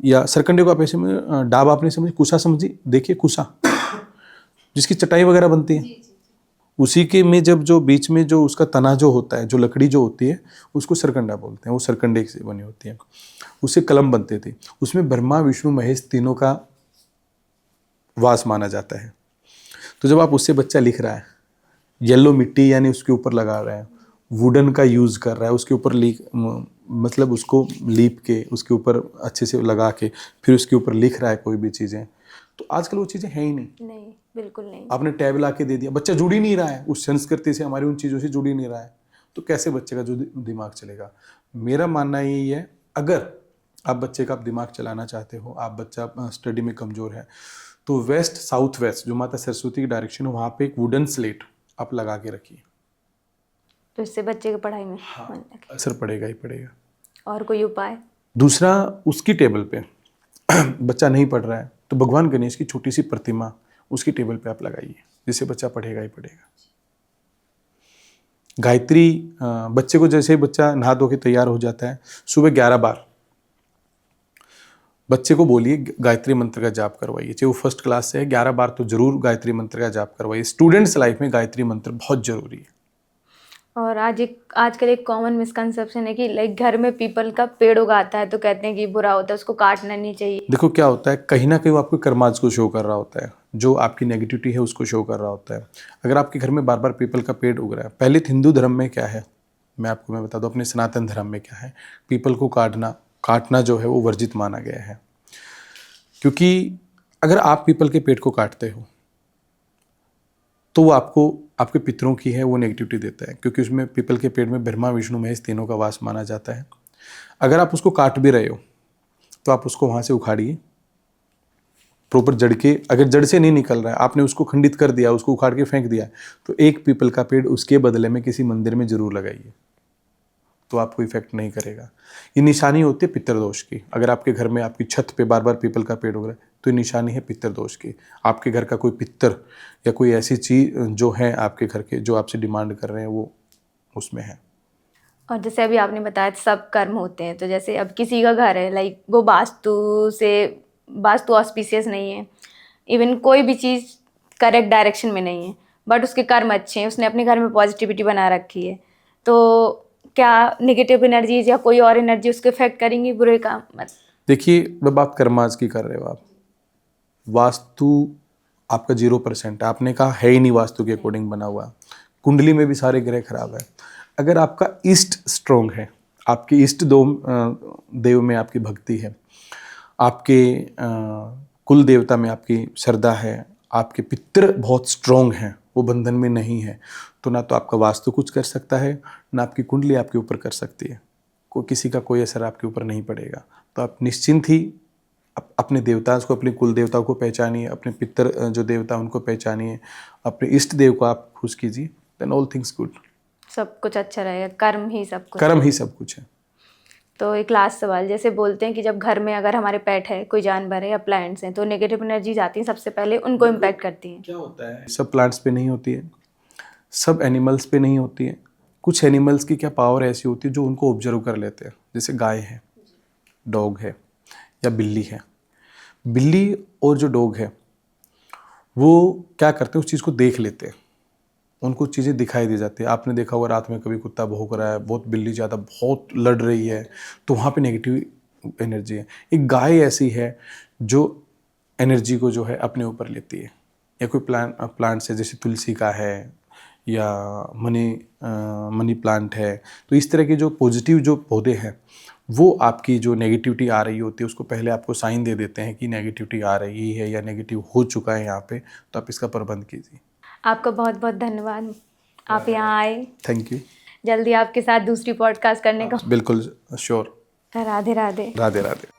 या सरकंडे को आप ऐसे में डाब आपने समझी, कुसा समझी, देखिए कुसा जिसकी चटाई वगैरह बनती है, उसी के में जब जो बीच में जो उसका तना जो होता है, जो लकड़ी जो होती है, उसको सरकंडा बोलते हैं, वो सरकंडे से बनी होती है, उससे कलम बनते थे। उसमें ब्रह्मा विष्णु महेश तीनों का वास माना जाता है। तो जब आप उससे बच्चा लिख रहा है, येलो मिट्टी यानी उसके ऊपर लगा रहा है, वुडन का यूज़ कर रहा है, उसके ऊपर मतलब उसको लीप के उसके ऊपर अच्छे से लगा के फिर उसके ऊपर लिख रहा है कोई भी चीज़ें, तो आजकल वो चीज़ें हैं ही नहीं, बिल्कुल नहीं। आपने टैब ला के दे दिया, बच्चा जुड़ ही नहीं रहा है उस संस्कृति से, हमारी उन चीज़ों से जुड़ ही नहीं रहा है, तो कैसे बच्चे का जो दिमाग चलेगा। मेरा मानना यही है, अगर आप बच्चे का दिमाग चलाना चाहते हो, आप बच्चा स्टडी में कमज़ोर है, तो वेस्ट साउथ वेस्ट जो माता सरस्वती की डायरेक्शन है, वहाँ पे एक वुडन स्लेट आप लगा के रखिए, तो इससे बच्चे की पढ़ाई में मन लगे। असर पड़ेगा ही पड़ेगा। और कोई उपाय? दूसरा, उसकी टेबल पे बच्चा नहीं पढ़ रहा है तो भगवान गणेश की छोटी सी प्रतिमा उसकी टेबल पे आप लगाइए, जिससे बच्चा पढ़ेगा ही पढ़ेगा। गायत्री, बच्चे को जैसे ही बच्चा नहा धो के तैयार हो जाता है, सुबह 11 बार बच्चे को बोलिए गायत्री मंत्र का जाप करवाइए, चाहे वो फर्स्ट क्लास से है, 11 बार तो जरूर गायत्री मंत्र का जाप करवाइए। स्टूडेंट्स लाइफ में गायत्री मंत्र बहुत जरूरी है। और आजकल एक कॉमन मिसकंसेप्शन है कि लाइक घर में पीपल का पेड़ उगाता है तो कहते हैं कि बुरा होता है, उसको काटना नहीं चाहिए। देखो क्या होता है, कहीं ना कहीं वो आपके कर्माज को शो कर रहा होता है, जो आपकी नेगेटिविटी है उसको शो कर रहा होता है। अगर आपके घर में बार बार पीपल का पेड़ उग रहा है, पहले हिंदू धर्म में क्या है मैं बता दूं, अपने सनातन धर्म में क्या है, पीपल को काटना जो है वो वर्जित माना गया है। क्योंकि अगर आप पीपल के पेड़ को काटते हो तो वो आपको आपके पितरों की है वो नेगेटिविटी देता है, क्योंकि उसमें पीपल के पेड़ में ब्रह्मा विष्णु महेश तीनों का वास माना जाता है। अगर आप उसको काट भी रहे हो तो आप उसको वहाँ से उखाड़िए प्रॉपर जड़ के, अगर जड़ से नहीं निकल रहा है, आपने उसको खंडित कर दिया, उसको उखाड़ के फेंक दिया, तो एक पीपल का पेड़ उसके बदले में किसी मंदिर में जरूर लगाइए, तो आपको इफेक्ट नहीं करेगा। ये निशानी होती है पितृदोष की। अगर आपके घर में आपकी छत पे बार बार पीपल का पेड़ उग रहा है तो ये निशानी है पितृदोष की। आपके घर का कोई पितर या कोई ऐसी चीज़ जो है आपके घर के जो आपसे डिमांड कर रहे हैं वो उसमें है। और जैसे अभी आपने बताया सब कर्म होते हैं, तो जैसे अब किसी का घर है लाइक वो वास्तु ऑस्पिशियस नहीं है, इवन कोई भी चीज़ करेक्ट डायरेक्शन में नहीं है, बट उसके कर्म अच्छे हैं, उसने अपने घर में पॉजिटिविटी बना रखी है, तो क्या नेगेटिव एनर्जीज या कोई और एनर्जी उसको इफेक्ट करेंगी बुरे काम? देखिए, मैं बात कर्माज की कर रहे हो आप, वास्तु आपका 0% है, आपने कहा है ही नहीं वास्तु के अकॉर्डिंग बना हुआ, कुंडली में भी सारे ग्रह खराब है। अगर आपका ईस्ट स्ट्रोंग है, आपके ईस्ट देव में आपकी भक्ति है, आपके कुल देवता में आपकी श्रद्धा है, आपके पितृ बहुत स्ट्रोंग हैं, वो बंधन में नहीं है, तो ना तो आपका वास्तु कुछ कर सकता है, ना आपकी कुंडली आपके ऊपर कर सकती है, किसी का कोई असर आपके ऊपर नहीं पड़ेगा। तो आप निश्चिंत ही अपने देवता को, अपने कुल देवताओं को पहचानिए, अपने पितर जो देवता उनको पहचानिए, अपने इष्ट देव को आप खुश कीजिए, देन ऑल थिंग्स गुड। सब कुछ अच्छा रहेगा, कर्म ही सब कुछ है। तो एक लास्ट सवाल, जैसे बोलते हैं कि जब घर में अगर हमारे पेट है, कोई जानवर है या प्लांट्स हैं, तो नेगेटिव एनर्जीज आती हैं, सबसे पहले उनको इम्पैक्ट करती हैं। क्या होता है, सब प्लांट्स पे नहीं होती है, सब एनिमल्स पे नहीं होती है। कुछ एनिमल्स की क्या पावर ऐसी होती है जो उनको ऑब्जर्व कर लेते हैं, जैसे गाय है, डॉग है या बिल्ली है। बिल्ली और जो डॉग है वो क्या करते हैं, उस चीज़ को देख लेते हैं, उनको चीज़ें दिखाई दे जाती है। आपने देखा होगा रात में कभी कुत्ता भौंक रहा है, बहुत बिल्ली ज़्यादा बहुत लड़ रही है, तो वहाँ पे नेगेटिव एनर्जी है। एक गाय ऐसी है जो एनर्जी को जो है अपने ऊपर लेती है। या कोई प्लांट्स है, जैसे तुलसी का है या मनी प्लांट है, तो इस तरह के जो पॉजिटिव जो पौधे हैं वो आपकी जो नेगेटिविटी आ रही होती है उसको पहले आपको साइन दे देते हैं कि नेगेटिविटी आ रही है या नेगेटिव हो चुका है यहाँ पे, तो आप इसका प्रबंध कीजिए। आपका बहुत बहुत धन्यवाद, आप यहाँ आए। Thank you. जल्दी आपके साथ दूसरी पॉडकास्ट करने का। बिल्कुल श्योर। राधे राधे। राधे राधे।